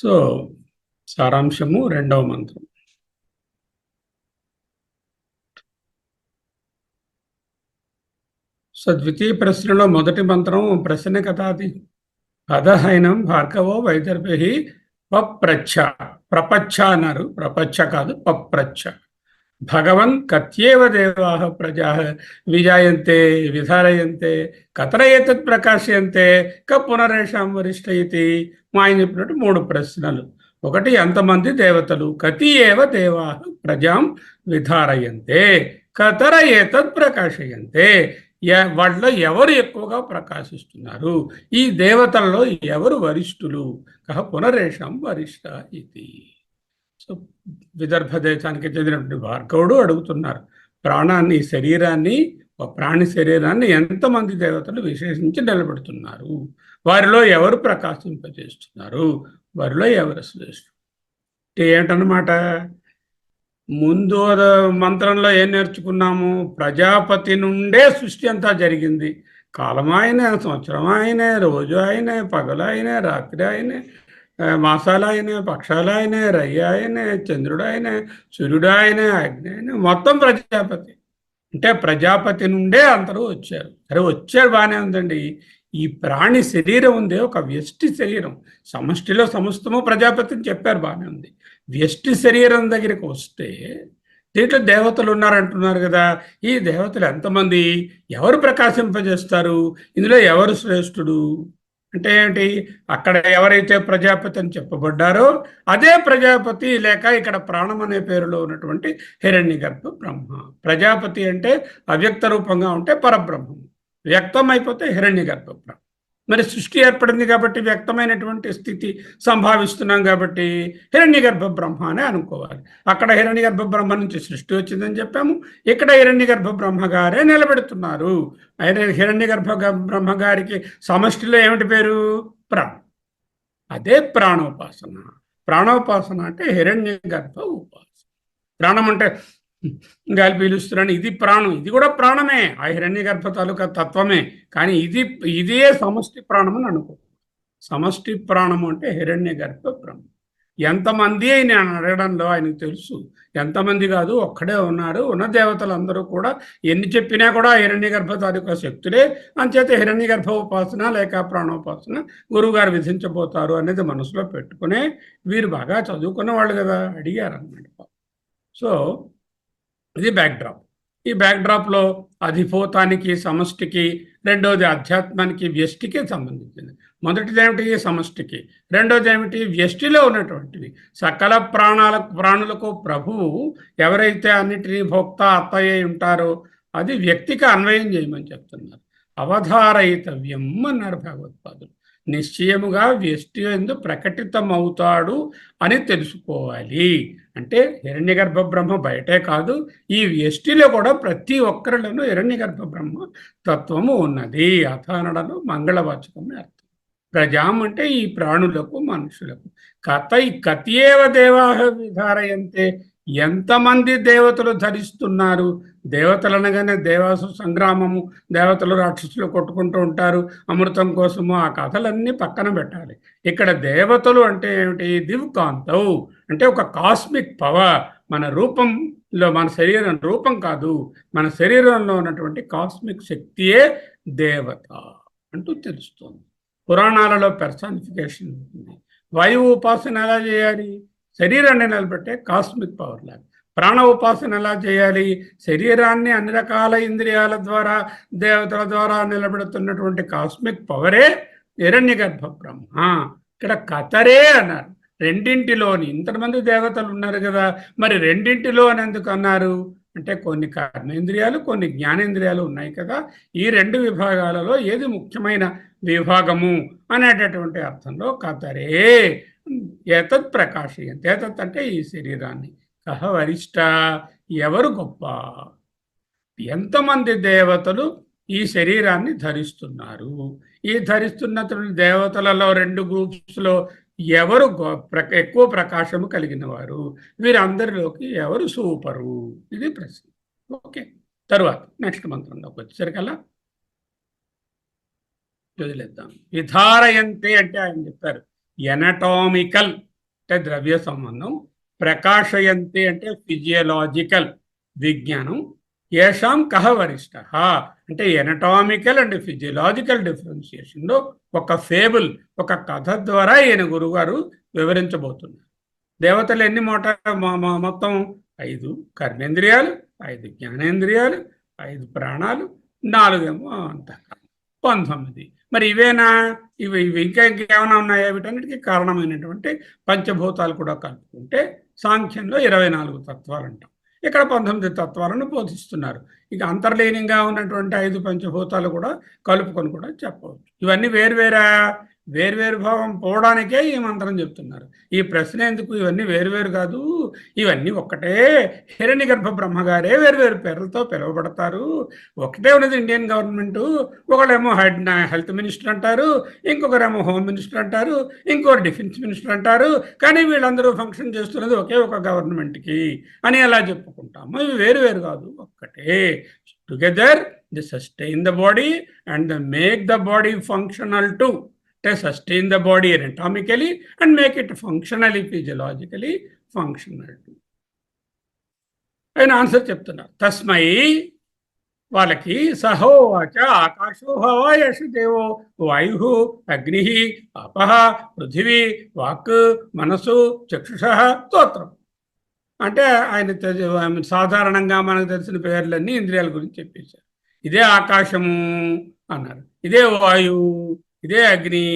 So సారాంశము రెండవ మంత్రం. So ద్వితీయ ప్రశ్నలో మొదటి మంత్రం ప్రశ్న కదా అది. పదహైనం భార్గవో వైదర్భి పప్రచ్ఛ. ప్రపచ్ఛ అన్నారు, ప్రపచ్ఛ కాదు, పప్రచ్ఛ. భగవన్ కత్యేవ దేవా ప్రజా విజాయంతే విధారయంతే కతర ఏతత్ ప్రకాశయంతే క పునరేషాం వరిష్ట ఇది. మా ఆయన చెప్పినట్టు మూడు ప్రశ్నలు. ఒకటి, ఎంతమంది దేవతలు? కతి ఏవ దేవా ప్రజాం విధారయంతే కతర ఏతత్ ప్రకాశయంతే. వాళ్ళలో ఎవరు ఎక్కువగా ప్రకాశిస్తున్నారు? ఈ దేవతల్లో ఎవరు వరిష్ఠులు? కహ పునరేషాం వరిష్ట ఇది. సో విదర్భ దేశానికి చెందినటువంటి భార్గవుడు అడుగుతున్నారు, ప్రాణాన్ని, శరీరాన్ని, ప్రాణి శరీరాన్ని ఎంతమంది దేవతలు విశేషించి నిలబెడుతున్నారు? వారిలో ఎవరు ప్రకాశింపజేస్తున్నారు? వారిలో ఎవరు శ్రేష్ఠుడు? ఏంటన్నమాట. ముందు మంత్రంలో ఏం నేర్చుకున్నాము? ప్రజాపతి నుండే సృష్టి అంతా జరిగింది. కాలం ఆయనే, సంవత్సరం ఆయనే, రోజు ఆయనే, పగలు ఆయనే, రాత్రి ఆయనే, మాసాలు ఆయనే, పక్షాలు ఆయనే, రయ్య ఆయనే, చంద్రుడు ఆయనే, సూర్యుడు ఆయనే, అగ్ని ఆయనే, మొత్తం ప్రజాపతి. అంటే ప్రజాపతి నుండే అందరూ వచ్చారు. సరే, వచ్చారు, బాగానే ఉందండి. ఈ ప్రాణి శరీరం ఉంది, ఒక వ్యష్టి శరీరం. సమష్టిలో సమస్తము ప్రజాపతిని చెప్పారు, బాగానే ఉంది. వ్యష్టి శరీరం దగ్గరికి వస్తే దీంట్లో దేవతలు ఉన్నారంటున్నారు కదా. ఈ దేవతలు ఎంతమంది? ఎవరు ప్రకాశింపజేస్తారు? ఇందులో ఎవరు శ్రేష్ఠుడు అంటే ఏంటి? అక్కడ ఎవరైతే ప్రజాపతి అని చెప్పబడ్డారో అదే ప్రజాపతి, లేక ఇక్కడ ప్రాణం అనే పేరులో ఉన్నటువంటి హిరణ్యగర్భ బ్రహ్మ. ప్రజాపతి అంటే అవ్యక్త రూపంగా ఉంటే పరబ్రహ్మం, వ్యక్తం అయిపోతే హిరణ్యగర్భ బ్రహ్మ. మరి సృష్టి ఏర్పడింది కాబట్టి వ్యక్తమైనటువంటి స్థితి సంభావిస్తున్నాం కాబట్టి హిరణ్యగర్భ బ్రహ్మ అనే అనుకోవాలి. అక్కడ హిరణ్యగర్భ బ్రహ్మ నుంచి సృష్టి వచ్చిందని చెప్పాము, ఇక్కడ హిరణ్యగర్భ బ్రహ్మగారే నిలబెడుతున్నారు. ఆయన హిరణ్యగర్భ బ్రహ్మగారికి సమష్టిలో ఏమిటి పేరు? ప్రాణం. అదే ప్రాణోపాసన. ప్రాణోపాసన అంటే హిరణ్యగర్భ ఉపాసన. ప్రాణం అంటే గాలి పీలుస్తున్నాను, ఇది ప్రాణం, ఇది కూడా ప్రాణమే, ఆ హిరణ్య గర్భ తాలూకా తత్వమే. కానీ ఇదే సమష్టి ప్రాణం అని అనుకో. సమష్టి ప్రాణము అంటే హిరణ్య గర్భ బ్రహ్మ. ఎంతమంది ఆయన అడగడంలో ఆయనకు తెలుసు. ఎంతమంది కాదు, ఒక్కడే ఉన్నారు. ఉన్న దేవతలు అందరూ కూడా ఎన్ని చెప్పినా కూడా హిరణ్య గర్భ తాలూకా శక్తులే. అంచేత హిరణ్య గర్భ ఉపాసన లేక ప్రాణోపాసన గురువుగారు విధించబోతారు అనేది మనసులో పెట్టుకునే వీరు బాగా చదువుకున్న వాళ్ళు కదా, అడిగారు అన్నమాట. సో ఇది బ్యాక్డ్రాప్. ఈ బ్యాక్డ్రాప్లో అధిభూతానికి, సమష్టికి, రెండోది అధ్యాత్మానికి, వ్యష్టికి సంబంధించింది. మొదటిది ఏమిటి? సమష్టికి. రెండోది ఏమిటి? వ్యష్టిలో ఉన్నటువంటివి. సకల ప్రాణులకు ప్రభువు ఎవరైతే అన్నిటినీ భోక్త అత్తయ్య ఉంటారో అది వ్యక్తికి అన్వయం చేయమని చెప్తున్నారు. అవధారయితవ్యం అన్నారు భగవత్పాదులు. నిశ్చయముగా వ్యష్టి ఎందు ప్రకటితమవుతాడు అని తెలుసుకోవాలి. అంటే హిరణ్యగర్భ బ్రహ్మ బయటే కాదు, ఈ వ్యష్టిలో కూడా ప్రతి ఒక్కరిలోనూ హిరణ్యగర్భ బ్రహ్మ తత్వము ఉన్నది. అథానడలో మంగళవాచకమే అర్థం. ప్రజాం అంటే ఈ ప్రాణులకు, మనుషులకు. కతియేవ దేవాహ విధారయంతే. ఎంతమంది దేవతలు ధరిస్తున్నారు? దేవతలు అనగానే దేవాసు సంగ్రామము, దేవతలు రాక్షసులు కొట్టుకుంటూ ఉంటారు అమృతం కోసము, ఆ కథలన్నీ పక్కన పెట్టాలి. ఇక్కడ దేవతలు అంటే ఏమిటి? దివ్కాంతవు అంటే ఒక కాస్మిక్ పవర్. మన రూపంలో, మన శరీరం రూపం కాదు, మన శరీరంలో ఉన్నటువంటి కాస్మిక్ శక్తియే దేవత అంటూ తెలుస్తుంది. పురాణాలలో పెర్సానిఫికేషన్ ఉంటుంది. వాయువు ఉపాసన ఎలా చేయాలి? శరీరాన్ని నిలబెట్టే కాస్మిక్ పవర్ లాగా. ప్రాణ ఉపాసన ఎలా చేయాలి? శరీరాన్ని అన్ని రకాల ఇంద్రియాల ద్వారా, దేవతల ద్వారా నిలబెడుతున్నటువంటి కాస్మిక్ పవరే హిరణ్యగర్భ బ్రహ్మ. ఇక్కడ కతరే అన్నారు. రెండింటిలోని ఇంతమంది దేవతలు ఉన్నారు కదా, మరి రెండింటిలో అని ఎందుకు అన్నారు అంటే కొన్ని కర్మేంద్రియాలు, కొన్ని జ్ఞానేంద్రియాలు ఉన్నాయి కదా. ఈ రెండు విభాగాలలో ఏది ముఖ్యమైన విభాగము అనేటటువంటి అర్థంలో కతరే ఏతత్ ప్రకాశయంతి. ఏతత్ అంటే ఈ శరీరాన్ని. కహ వరిష్ట, ఎవరు గొప్ప? ఎంతమంది దేవతలు ఈ శరీరాన్ని ధరిస్తున్నారు? ఈ ధరిస్తున్న దేవతలలో రెండు గ్రూప్స్లో ఎవరు ఎక్కువ ప్రకాశము కలిగిన వారు? వీరందరిలోకి ఎవరు సూపరు? ఇది ప్రశ్న. ఓకే, తరువాత నెక్స్ట్ మంత్రంలోకి వచ్చేసరికల్లా వదిలేద్దాం. విధారయంతే అంటే ఆయన చెప్పారు ఎనటామికల్ అంటే ద్రవ్య సంబంధం. ప్రకాశయంతి అంటే ఫిజియలాజికల్ విజ్ఞానం. ఏషాం కహ వరిష్ట అంటే ఎనటామికల్ అండ్ ఫిజియలాజికల్ డిఫరెన్షియేషన్లో ఒక ఫేబుల్, ఒక కథ ద్వారా ఈయన గురుగారు వివరించబోతున్నారు. దేవతలు ఎన్ని మొత్తం 5 కర్మేంద్రియాలు, 5 జ్ఞానేంద్రియాలు, 5 ప్రాణాలు, 4 ఏమో అంతఃకరణ, 19. మరి ఇవేనా? ఇవి ఇంకా ఇంకేమైనా ఉన్నాయా? వీటన్నిటికీ కారణమైనటువంటి పంచభూతాలు కూడా కలుపుకుంటే సాంఖ్యంలో 24 తత్వాలు అంటాం. ఇక్కడ 19 తత్వాలను బోధిస్తున్నారు. ఇక అంతర్లీనంగా ఉన్నటువంటి 5 పంచభూతాలు కూడా కలుపుకొని కూడా చెప్పవచ్చు. ఇవన్నీ వేర్వేరు భావం పోవడానికే ఈ మంత్రం చెప్తున్నారు. ఈ ప్రశ్న ఎందుకు? ఇవన్నీ వేరువేరు కాదు, ఇవన్నీ ఒక్కటే. హిరణ్యగర్భ బ్రహ్మగారే వేరువేరు పేర్లతో పిలువబడతారు. ఒకటే ఉన్నది ఇండియన్ గవర్నమెంటు. ఒకళ్ళేమో హెల్త్ మినిస్టర్ అంటారు, ఇంకొకరేమో హోమ్ మినిస్టర్ అంటారు, ఇంకొకరు డిఫెన్స్ మినిస్టర్ అంటారు. కానీ వీళ్ళందరూ ఫంక్షన్ చేస్తున్నది ఒకే ఒక గవర్నమెంట్కి అని ఎలా చెప్పుకుంటాము? ఇవి వేరువేరు కాదు, ఒక్కటే. Together the sustain the body and the make the body functional to. sustain the body anatomically and make it functionally, physiologically functional. ఆయన ఆన్సర్ చెప్తున్నారు. తస్మై వాళ్ళకి సహోవాచ ఆకాశో హవాయషు దేవో వాయు అగ్ని అపహ పృథివీ వాక్ మనసు చక్షుష స్తోత్రం. అంటే ఆయన సాధారణంగా మనకు తెలిసిన పేర్లన్నీ ఇంద్రియాల గురించి చెప్పేశారు. ఇదే ఆకాశము అన్నారు, ఇదే వాయువు, ఇదే అగ్ని,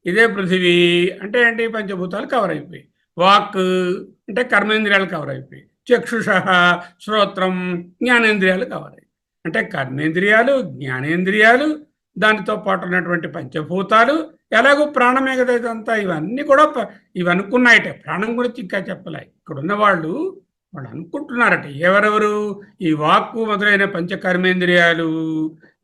ఇదే పృథివీ. అంటే ఏంటి? పంచభూతాలు కవర్ అయిపోయి. వాక్ అంటే కర్మేంద్రియాలు కవర్ అయిపోయి. చక్షుష శ్రోత్రం జ్ఞానేంద్రియాలు కవర్ అయిపోయి. అంటే కర్మేంద్రియాలు, జ్ఞానేంద్రియాలు, దానితో పాటు ఉన్నటువంటి పంచభూతాలు, ఎలాగో ప్రాణమే కదా ఇదంతా. ఇవన్నీ కూడా ఇవి అనుకున్నాయట. ప్రాణం గురించి ఇంకా చెప్పలే. ఇక్కడున్న వాళ్ళు అనుకుంటున్నారట. ఎవరెవరు? ఈ వాక్కు మొదలైన పంచకర్మేంద్రియాలు,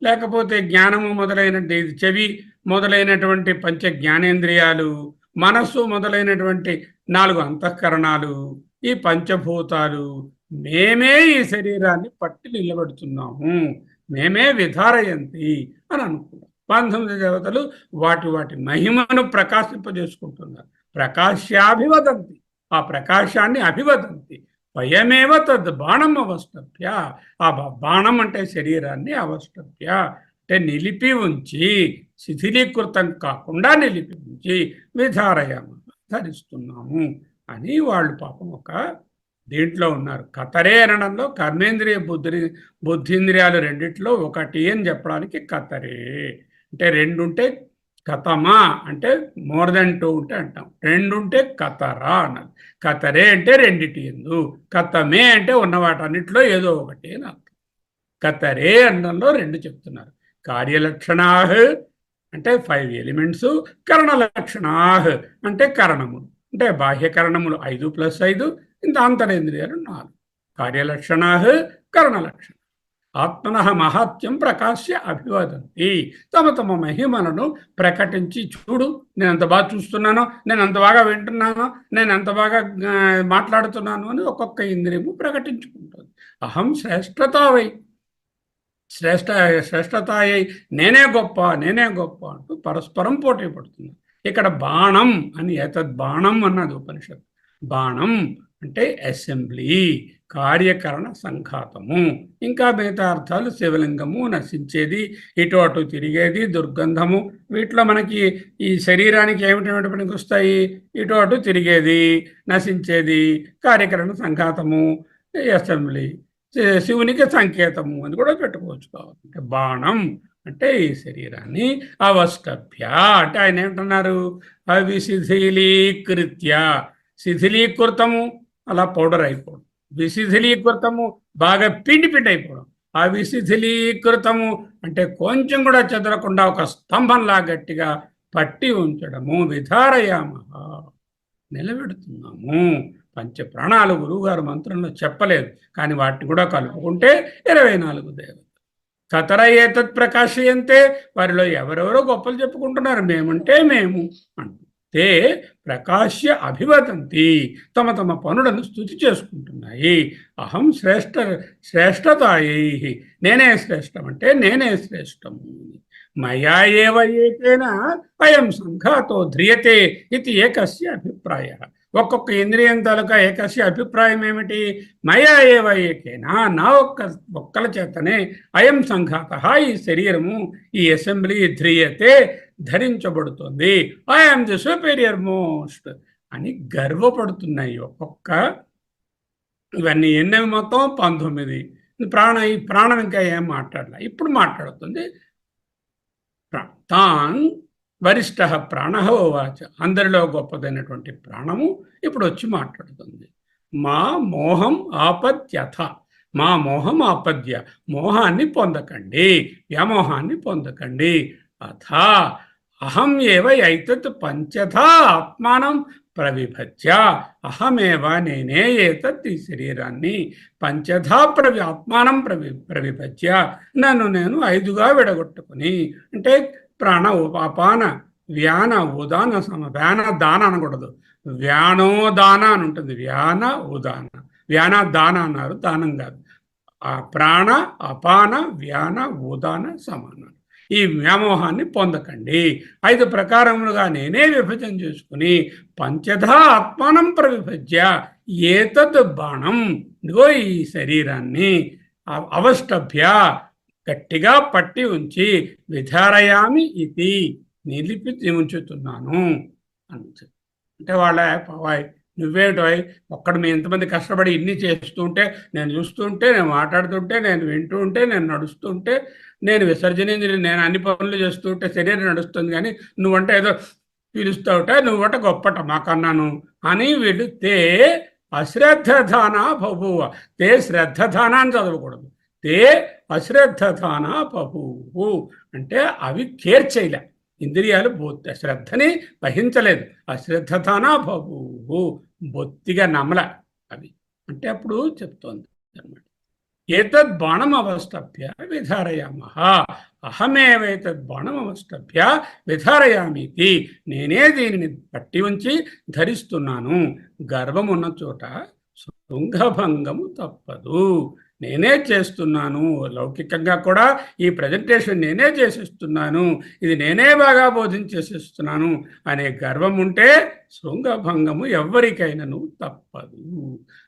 లేకపోతే జ్ఞానము మొదలైన చెవి మొదలైనటువంటి పంచ జ్ఞానేంద్రియాలు, మనస్సు మొదలైనటువంటి 4 అంతఃకరణాలు, ఈ పంచభూతాలు మేమే ఈ శరీరాన్ని పట్టి నిలబెడుతున్నాము, మేమే విధారయంతి అని అనుకున్నాం. 19 దేవతలు వాటి మహిమను ప్రకాశింపజేసుకుంటున్నారు. ప్రకాశ్యాభివదంతి, ఆ ప్రకాశాన్ని అభివదంతి. స్వయమేవ తద్ బాణం అవష్టభ్య, ఆ బాణం అంటే శరీరాన్ని అవష్టభ్య అంటే నిలిపి ఉంచి, శిథిలీకృతం కాకుండా నిలిపి ఉంచి విధారయామ ధరిస్తున్నాము అని వాళ్ళు పాపం ఒక దీంట్లో ఉన్నారు. కతరే అనడంలో కర్మేంద్రియ బుద్ధింద్రియాలు రెండిట్లో ఒకటి అని చెప్పడానికి కతరే అంటే 2 ఉంటే కథమా అంటే మోర్ దెన్ 2 ఉంటే అంటాం. 2 ఉంటే కతరా అన్నది. కతరే అంటే రెండిటి ఎందు, కథమే అంటే ఉన్న వాటన్నిటిలో ఏదో ఒకటి అని అర్థం. కతరే అనడంలో 2 చెప్తున్నారు. కార్యలక్షణా అంటే 5 ఎలిమెంట్స్, కరణలక్షణా అంటే కరణములు, అంటే బాహ్యకరణములు 5 + 5, ఇంత అంతరేంద్రియాలు 4. కార్యలక్షణా కరణలక్షణ. ఆత్మనః మహాత్యం ప్రకాశ్య అభివదంతి, తమ మహిమలను ప్రకటించి, చూడు నేను ఎంత బాగా చూస్తున్నానో, నేను ఎంత బాగా వింటున్నానో, నేను ఎంత బాగా మాట్లాడుతున్నాను అని ఒక్కొక్క ఇంద్రియము ప్రకటించుకుంటుంది. అహం శ్రేష్టతావై, శ్రేష్టతాయై నేనే గొప్ప అంటూ పరస్పరం పోటీ పడుతుంది. ఇక్కడ బాణం అని, ఏతద్ బాణం అన్నది ఉపనిషత్తు. బాణం అంటే అసెంబ్లీ, కార్యకరణ సంఘాతము. ఇంకా మిగతా అర్థాలు శివలింగము, నశించేది, ఇటు అటు తిరిగేది, దుర్గంధము. వీటిలో మనకి ఈ శరీరానికి ఏమిటి పనికి వస్తాయి? ఇటు అటు తిరిగేది, నశించేది, కార్యకరణ సంఘాతము, అసెంబ్లీ, శివునికి సంకేతము అని కూడా పెట్టుకోవచ్చు. కాబట్టి బాణం అంటే ఈ శరీరాన్ని అవష్టభ్య అంటే ఆయన ఏమంటున్నారు? అవిశిథిలీకృత్య, శిథిలీకృతము అలా పౌడర్ అయిపోవడం, విశిథిలీకృతము బాగా పిండి అయిపోవడం. ఆ విశిథిలీకృతము అంటే కొంచెం కూడా చెదరకుండా ఒక స్తంభంలా గట్టిగా పట్టి ఉంచడము. విధారయామ నిలబెడుతున్నాము. పంచ ప్రాణాలు గురువుగారు మంత్రంలో చెప్పలేదు, కానీ వాటిని కూడా కలుపుకుంటే 24 దేవతలు. కతర ఏతత్ ప్రకాశయంతే, వారిలో ఎవరెవరో గొప్పలు చెప్పుకుంటున్నారు, మేమంటే మేము అంటే ప్రకాశ్య అభివదంతి, తమ పనులను స్తుతి చేసుకుంటున్నాయి. అహం శ్రేష్టతాయై, నేనే శ్రేష్టం అంటే నేనే శ్రేష్టము. మయా ఏవ ఏకేన అయం సంఘాతో ధ్రియతే ఇది ఏకస్య అభిప్రాయ. ఒక్కొక్క ఇంద్రియం తాలూకా ఏకస్య అభిప్రాయం ఏమిటి? మయా ఏవ ఏకేనా, నా ఒక్కల చేతనే అయం సంఘాత, ఈ శరీరము, ఈ అసెంబ్లీ ధ్రియతే, ధరించబడుతుంది. ఐఎమ్ ది సుపీరియర్ మోస్ట్ అని గర్వపడుతున్నాయి ఒక్కొక్క. ఇవన్నీ ఎన్నవి మొత్తం 19. ఈ ప్రాణం ఇంకా ఏం మాట్లాడలే, ఇప్పుడు మాట్లాడుతుంది. తాన్ వరిష్ఠ ప్రాణ ఉవాచ, అందరిలో గొప్పదైనటువంటి ప్రాణము ఇప్పుడు వచ్చి మాట్లాడుతుంది. మా మోహం ఆపద్యథ, మా మోహం ఆపద్య, మోహాన్ని పొందకండి, వ్యామోహాన్ని పొందకండి. అథ అహం ఏవ ఐతత్ పంచథా ఆత్మానం ప్రవిభజ్య, అహమేవ, నేనే, ఏతత్, ఈ శరీరాన్ని, పంచథా ఆత్మానం ప్రవిభజ్య, నన్ను నేను 5గా విడగొట్టుకుని, అంటే ప్రాణ అపాన వ్యాన ఉదాన వ్యాన దాన అనకూడదు, వ్యానోదాన అని ఉంటుంది. వ్యాన ఉదాన, వ్యాన దాన అన్నారు, దానం కాదు. ఆ ప్రాణ అపాన వ్యాన ఉదాన సమానం. ఈ వ్యామోహాన్ని పొందకండి. 5 ప్రకారములుగా నేనే విభజన చేసుకుని పంచధా ఆత్మానం ప్రవిభజ్య, ఏతద్ బాణం, ఇదిగో ఈ శరీరాన్ని అవష్టభ్య, గట్టిగా పట్టి ఉంచి, విధారయామి ఇది, నిలిపి ఉంచుతున్నాను అని. అంటే వాళ్ళ నువ్వేటోయ్ ఒక్కడ మీ ఇంతమంది కష్టపడి ఇన్ని చేస్తుంటే, నేను చూస్తుంటే, నేను మాట్లాడుతుంటే, నేను వింటూ ఉంటే, నేను నడుస్తుంటే, నేను విసర్జనేంద్రియ, నేను అన్ని పనులు చేస్తుంటే శరీరం నడుస్తుంది, కానీ నువ్వంటే ఏదో పిలుస్తావుట, నువ్వట గొప్పట మాకన్నాను అని వీళ్ళు తే అశ్రద్ధధాన బభూవ. తే శ్రద్ధధాన అని చదవకూడదు, తే అశ్రద్ధధాన బభూవు. అంటే అవి కేర్ చేయలే, ఇంద్రియాలు శ్రద్ధని వహించలేదు. అశ్రద్ధతాన బభూవు, బొత్తిగా నమ్మల అవి. అంటే అప్పుడు చెప్తోంది అనమాట, ఏతద్ బాణం అవష్టభ్య విధారయామః, అహమేవేతద్ బాణం అవష్టభ్య విధారయామితి, నేనే దీనిని పట్టి ఉంచి ధరిస్తున్నాను. గర్వం ఉన్న చోట శృంగభంగము తప్పదు. నేనే చేస్తున్నాను, లౌకికంగా కూడా ఈ ప్రజెంటేషన్ నేనే చేసిస్తున్నాను, ఇది నేనే బాగా బోధించేసిస్తున్నాను అనే గర్వం ఉంటే శృంగభంగము ఎవరికైనాను తప్పదు.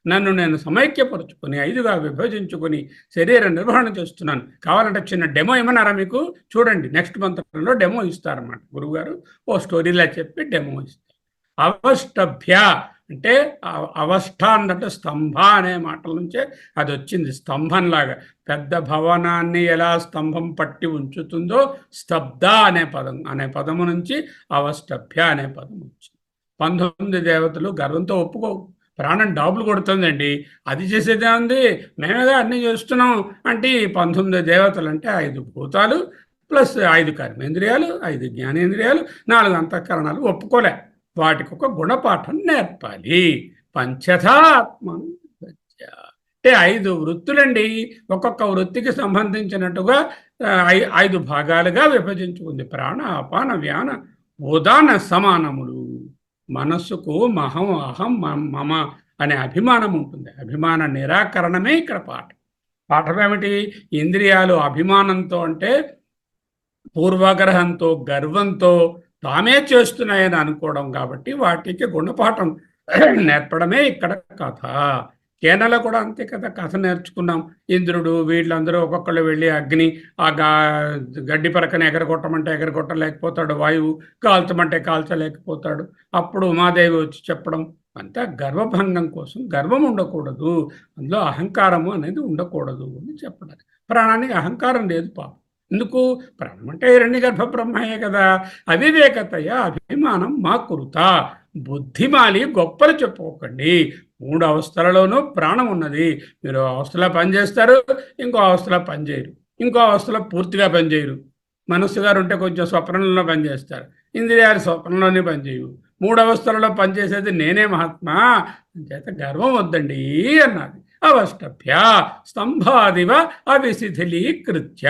నన్ను నేను సమైక్యపరుచుకొని 5గా విభజించుకొని శరీర నిర్వహణ చేస్తున్నాను. కావాలంటే చిన్న డెమో ఏమన్నారా మీకు? చూడండి, నెక్స్ట్ మంత్రంలో డెమో ఇస్తారన్నమాట గురువుగారు. ఓ స్టోరీలా చెప్పి డెమో ఇస్తారు. అవష్టభ్య అంటే అవస్థ అన్నట్టు స్తంభ అనే మాటల నుంచే అది వచ్చింది. స్తంభంలాగా పెద్ద భవనాన్ని ఎలా స్తంభం పట్టి ఉంచుతుందో స్తబ్ద అనే పదము నుంచి అవష్టభ్య అనే పదం వచ్చింది. 19 దేవతలు గర్వంతో ఒప్పుకోవు, ప్రాణం డాబులు కొడుతుందండి, అది చేసేదే ఉంది, మేమేగా అన్నీ చేస్తున్నాం అంటే. 19 దేవతలు అంటే 5 భూతాలు ప్లస్ 5 కర్మేంద్రియాలు, 5 జ్ఞానేంద్రియాలు, 4 అంతఃకరణాలు ఒప్పుకోలే. వాటికి ఒక గుణపాఠం నేర్పాలి. పంచధా ఆత్మను అంటే 5 వృత్తులండి, ఒక్కొక్క వృత్తికి సంబంధించినట్టుగా 5 భాగాలుగా విభజించుకుంది. ప్రాణ అపాన వ్యాన ఉదాన సమానములు. మనస్సుకు మహం అహం మమ అనే అభిమానం ఉంటుంది. అభిమాన నిరాకరణమే ఇక్కడ పాఠం. పాఠం ఏమిటి? ఇంద్రియాలు అభిమానంతో, అంటే పూర్వగ్రహంతో, గర్వంతో తామే చేస్తున్నాయని అనుకోవడం, కాబట్టి వాటికి గుణపాఠం నేర్పడమే ఇక్కడ కథ. కేనలో కూడా అంతే కదా, కథ నేర్చుకున్నాం. ఇంద్రుడు వీళ్ళందరూ ఒక్కొక్కళ్ళు వెళ్ళి అగ్ని ఆ గడ్డి పరకని ఎగరగొట్టమంటే ఎగరగొట్టలేకపోతాడు, వాయువు కాల్చమంటే కాల్చలేకపోతాడు. అప్పుడు ఉమాదేవి వచ్చి చెప్పడం అంతా గర్వభంగం కోసం. గర్వం ఉండకూడదు, అందులో అహంకారము అనేది ఉండకూడదు అని చెప్పడానికి. ప్రాణానికి అహంకారం లేదు పాపం. ఎందుకు? ప్రాణం అంటే హిరణ్యగర్భ బ్రహ్మయే కదా. అవివేకతయ అభిమానం మా కురుత, బుద్ధిమాలి గొప్పలు చెప్పుకోకండి. 3 అవస్థలలోనూ ప్రాణం ఉన్నది. మీరు అవస్థలో పనిచేస్తారు, ఇంకో అవస్థలో పనిచేయరు, ఇంకో అవస్థలో పూర్తిగా పనిచేయరు. మనస్సు గారు ఉంటే కొంచెం స్వప్నంలో పనిచేస్తారు, ఇంద్రియాలు స్వప్నంలోనే పనిచేయవు. 3 అవస్థలలో పనిచేసేది నేనే మహాత్మా, చేత గర్వం వద్దండి అన్నది. అవష్టభ్య స్తంభాదివ అవిశిథిలీకృత్య,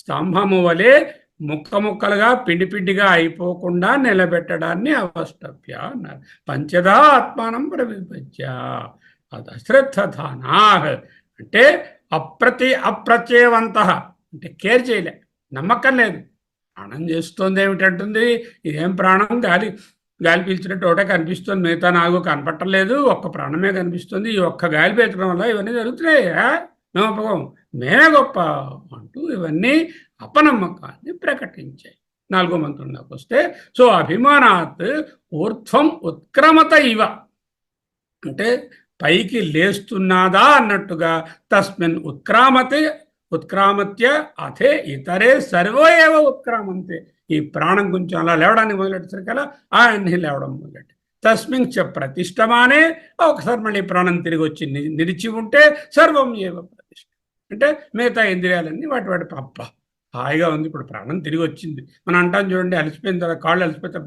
స్తంభము వలె ముక్కలుగా పిండిగా అయిపోకుండా నిలబెట్టడాన్ని అవష్టభ్య అన్నారు. పంచదా ఆత్మానం ప్రవిభజ్య, అది అశ్రద్ధధానా అంటే అప్రత్యయవంత, అంటే కేర్ చేయలే, నమ్మకం లేదు. ప్రాణం చేస్తుంది ఏమిటంటుంది, ఇదేం ప్రాణం, గాలి గాలి పీల్చినట్టు ఒకటే కనిపిస్తుంది, మిగతా నాకు కనపట్టలేదు, ఒక్క ప్రాణమే కనిపిస్తుంది, ఈ ఒక్క గాలి పీల్చడం వల్ల ఇవన్నీ జరుగుతున్నాయా, నమ్మకం మేమే గొప్ప అంటూ ఇవన్నీ అపనమ్మకాన్ని ప్రకటించాయి. 4వ మంత్రంలోకి వస్తే, సో అభిమానాత్ ఊర్ధ్వం ఉత్క్రమత ఇవ, అంటే పైకి లేస్తున్నదా అన్నట్టుగా, తస్మిన్ ఉత్క్రామత్య అథే ఇతరే సర్వో ఏవ ఉత్క్రామంతే, ఈ ప్రాణం కొంచెం అలా లేవడానికి మొదలెట్టేసరికల్లా ఆయన్ని లేవడం మొదలెట్టి, తస్మిన్ చ ప్రతిష్టమానే, ఒకసారి మళ్ళీ ప్రాణం తిరిగి వచ్చి నిలిచి ఉంటే సర్వం ఏవ ప్రతిష్ట, అంటే మిగతా ఇంద్రియాలన్నీ వాటి వాటి పప్ప హాయిగా ఉంది, ఇప్పుడు ప్రాణం తిరిగి వచ్చింది. మనం అంటాం చూడండి, అలసిపోయిన తర్వాత కాళ్ళు అలసిపోతే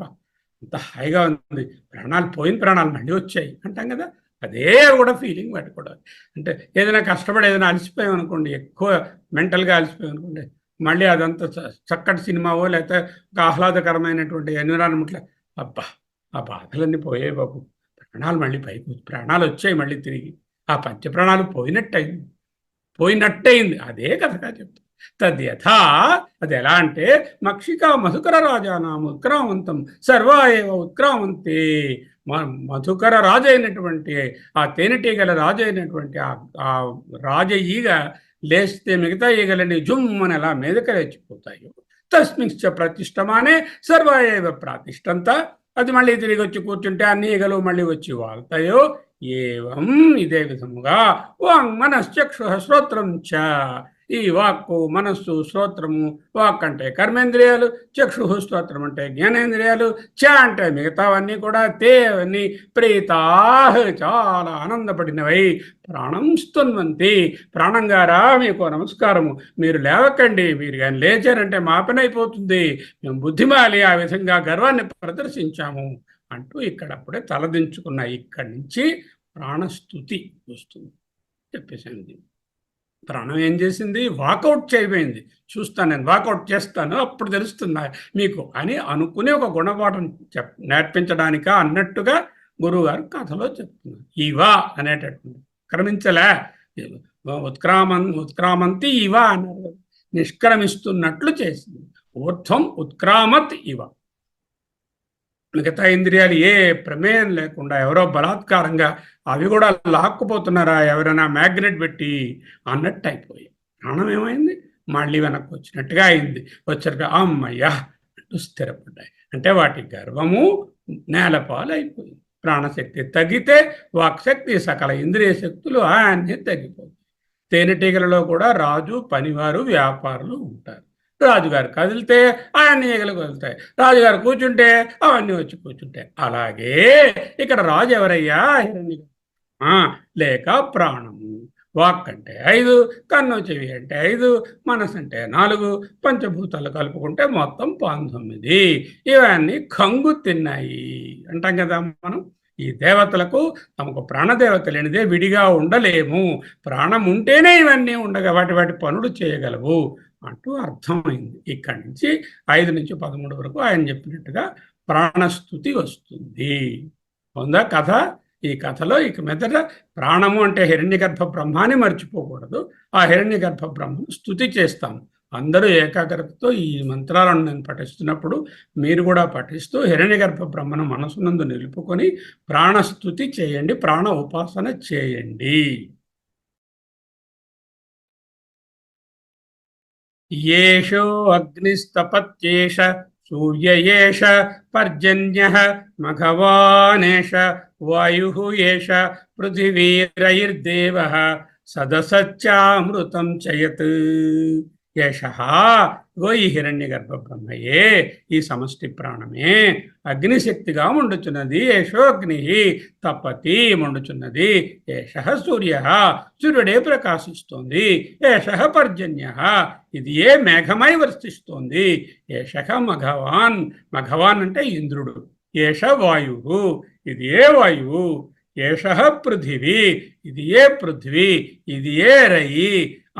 అంత హాయిగా ఉంది, ప్రాణాలు పోయిన ప్రాణాలు మళ్ళీ వచ్చాయి అంటాం కదా, అదే కూడా ఫీలింగ్ వాటి కూడా. అంటే ఏదైనా కష్టపడి ఏదైనా అలసిపోయాం అనుకోండి, ఎక్కువ మెంటల్గా అలసిపోయాం అనుకోండి, మళ్ళీ అదంతా చక్కటి సినిమావో లేకపోతే ఒక ఆహ్లాదకరమైనటువంటి ఎన్విరాన్మెంట్లో అబ్బా ఆ బాధలన్నీ పోయాయి బాబు, ప్రాణాలు మళ్ళీ పైకి ప్రాణాలు వచ్చాయి మళ్ళీ తిరిగి, ఆ పంచ ప్రాణాలు పోయినట్టయింది అదే కథగా చెప్తాం. తద్యథా, అది ఎలా అంటే, మక్షికా మధుకర రాజానాం ఉత్క్రామంతం సర్వా ఏవ ఉత్క్రామంతే, మధుకర రాజు అయినటువంటి ఆ తేనెటీగల రాజు అయినటువంటి ఆ రాజ ఈగ లేస్తే మిగతా ఈగలని జుమ్మని ఎలా మీదకి లేచిపోతాయో, తస్మించ ప్రతిష్టమానే సర్వా ఏవ ప్రాతిష్టంతా, అది మళ్ళీ తిరిగి వచ్చి కూర్చుంటే అన్ని ఈగలు మళ్ళీ వచ్చి వాళ్తాయో, ఏవం ఇదే విధముగా వాంగ్ మనశ్చక్షు శ్రోత్రం చ, ఈ వాక్కు మనస్సు శ్రోత్రము, వాక్ అంటే కర్మేంద్రియాలు, చక్షు స్తోత్రం అంటే జ్ఞానేంద్రియాలు, చ అంటే మిగతావన్నీ కూడా, తే అవన్నీ ప్రీతా చాలా ఆనందపడినవై ప్రాణం స్తున్వంతి, ప్రాణం గారా మీకు నమస్కారము, మీరు లేవకండి, మీరు కానీ లేచారంటే మా పని అయిపోతుంది, మేము బుద్ధిమాలి ఆ విధంగా గర్వాన్ని ప్రదర్శించాము అంటూ ఇక్కడ అప్పుడే తలదించుకున్న ఇక్కడి నుంచి ప్రాణస్థుతి వస్తుంది చెప్పేసింది. ప్రాణం ఏం చేసింది, వాకౌట్ చేయబోయింది, చూస్తాను నేను వాకౌట్ చేస్తాను అప్పుడు తెలుస్తున్నా మీకు అని అనుకునే ఒక గుణపాఠం నేర్పించడానిక అన్నట్టుగా గురువుగారు కథలో చెప్తున్నారు. ఇవా అనేటటువంటి క్రమించలే, ఉత్క్రామంతి ఇవ అన్నారు, నిష్క్రమిస్తున్నట్లు చేసింది. ఊర్ధ్వం ఉత్క్రామత్ ఇవ, మిగతా ఇంద్రియాలు ఏ ప్రమేయం లేకుండా ఎవరో బలాత్కారంగా అవి కూడా లాక్కుపోతున్నారా ఎవరైనా మ్యాగ్నెట్ పెట్టి అన్నట్టు అయిపోయి, ప్రాణం ఏమైంది మళ్ళీ వెనక్కి వచ్చినట్టుగా అయింది, వచ్చాక అమ్మయ్యా అంటూ స్థిరపడ్డాయి. అంటే వాటి గర్వము నేలపాలు అయిపోయింది. ప్రాణశక్తి తగ్గితే వాక్శక్తి సకల ఇంద్రియ శక్తులు అన్నీ తగ్గిపోతాయి. తేనెటీగలలో కూడా రాజు, పనివారు, వ్యాపారులు ఉంటారు. రాజుగారు కదిలితే ఆయన్ని ఈగలు కదులుతాయి, రాజుగారు కూర్చుంటే అవన్నీ వచ్చి కూర్చుంటాయి. అలాగే ఇక్కడ రాజు ఎవరయ్యా, లేక ప్రాణము. వాక్ అంటే 5, కన్ను చెవి అంటే 5, మనసు అంటే 4, పంచభూతాలు కలుపుకుంటే మొత్తం 19. ఇవన్నీ కంగు తిన్నాయి అంటాం కదా మనం. ఈ దేవతలకు తమకు ప్రాణదేవత లేనిదే విడిగా ఉండలేము, ప్రాణం ఉంటేనే ఇవన్నీ ఉండగా వాటి పనులు చేయగలవు అంటూ అర్థమైంది. ఇక్కడి నుంచి 5 నుంచి 13 వరకు ఆయన చెప్పినట్టుగా ప్రాణస్థుతి వస్తుంది. ఉందా కథ? ఈ కథలో ఇక మెదట ప్రాణము అంటే హిరణ్యగర్భ బ్రహ్మాన్ని మర్చిపోకూడదు. ఆ హిరణ్యగర్భ బ్రహ్మను స్తుతి చేస్తాము. అందరూ ఏకాగ్రతతో ఈ మంత్రాలను నేను పఠిస్తున్నప్పుడు మీరు కూడా పఠిస్తూ హిరణ్యగర్భ బ్రహ్మను మనసునందు నిలుపుకొని ప్రాణస్థుతి చేయండి, ప్రాణ ఉపాసన చేయండి. ఏషో అగ్నిస్తపత్యేష సూర్యయేష పర్జన్యః మఘవానేష వాయుః ఏష పృథివీరయిర్దేవః సదసత్యామృతం చయత్. ఏషః, గో ఈ హిరణ్య గర్భ బ్రహ్మయే, ఈ సమష్టి ప్రాణమే అగ్నిశక్తిగా మండుచున్నది. ఏషోగ్ని తపతి మండుచున్నది. ఏషః సూర్య, సూర్యుడే ప్రకాశిస్తోంది. ఏషః పర్జన్య, ఇది ఏ మేఘమై వర్షిస్తోంది. ఏషః మఘవాన్, మఘవాన్ అంటే ఇంద్రుడు. ఏష వాయువు, ఇది ఏ వాయువు. ఏషః పృథివీ, ఇది ఏ పృథ్వీ, ఇది ఏ రయి,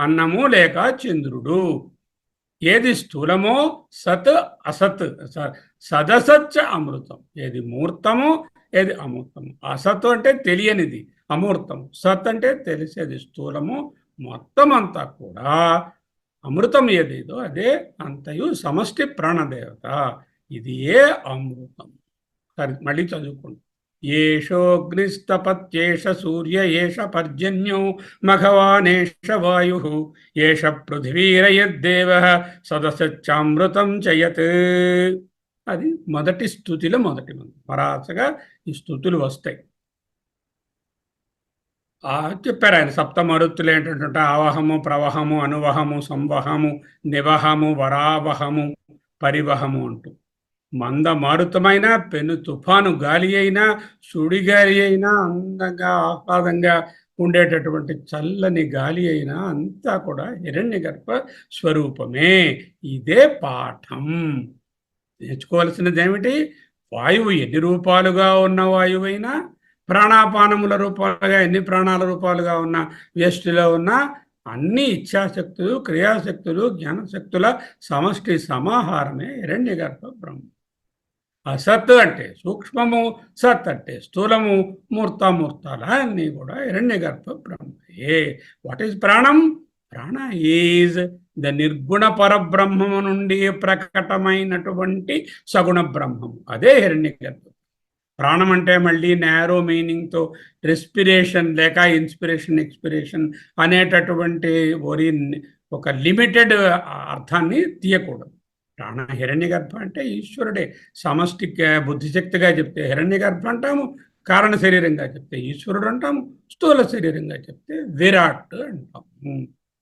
అన్నము లేక చంద్రుడు. ఏది స్థూలమో సత్ అసత్, సదసచ్చ అమృతం. ఏది మూర్తము, ఏది అమూర్తము. అసత్ అంటే తెలియనిది, అమూర్తం. సత్ అంటే తెలిసేది, స్థూలము. మొత్తం అంతా కూడా అమృతం ఏదేదో అదే అంతయు సమష్టి ప్రాణదేవత. ఇది ఏ అమృతం. సరే మళ్ళీ చదువుకోండి. ఏషోగ్నిస్తపత్యేష సూర్య ఏష పర్జన్యో మఘవానేష వాయు ఏష పృథివీరయద్దేవ సదసచ్చామృతం చయత్. అది మొదటి స్థుతిలో మొదటి మంత్రం. వరాసగా ఈ స్థుతులు వస్తాయి. చెప్పారు ఆయన. సప్తమరుత్తులు ఏంటంటే ఆవహము, ప్రవహము, అనువహము, సంవహము, నివహము, వరావహము, పరివహము అంటూ. మంద మారుతమైన పెను తుఫాను గాలి అయినా, సుడిగాలి అయినా, అందంగా ఆహ్లాదంగా ఉండేటటువంటి చల్లని గాలి అయినా అంతా కూడా హిరణ్యగర్భ స్వరూపమే. ఇదే పాఠం. నేర్చుకోవాల్సినది ఏమిటి? వాయువు ఎన్ని రూపాలుగా ఉన్న వాయువైనా, ప్రాణాపానముల రూపాలుగా ఎన్ని ప్రాణాల రూపాలుగా ఉన్న వ్యష్టిలో ఉన్న అన్ని ఇచ్ఛాశక్తులు, క్రియాశక్తులు, జ్ఞానశక్తుల సమష్టి సమాహారమే హిరణ్యగర్భ బ్రహ్మ. అసత్ అంటే సూక్ష్మము, సత్ అంటే స్థూలము, మూర్తామూర్తాల అన్నీ కూడా హిరణ్యగర్భ బ్రహ్మయే. వాట్ ఈజ్ ప్రాణం? ప్రాణ ఈజ్ ద నిర్గుణ పరబ్రహ్మము నుండి ప్రకటమైనటువంటి సగుణ బ్రహ్మము. అదే హిరణ్యగర్భ. ప్రాణం అంటే మళ్ళీ నేరో మీనింగ్తో రెస్పిరేషన్ లేక ఇన్స్పిరేషన్, ఎక్స్పిరేషన్ అనేటటువంటి ఒక లిమిటెడ్ అర్థాన్ని తీయకూడదు. ప్రాణ హిరణ్యగర్భ అంటే ఈశ్వరుడే. సమష్టి బుద్ధిశక్తిగా చెప్తే హిరణ్యగర్భ అంటాము, కారణ శరీరంగా చెప్తే ఈశ్వరుడు అంటాము, స్థూల శరీరంగా చెప్తే విరాట్ అంటాము.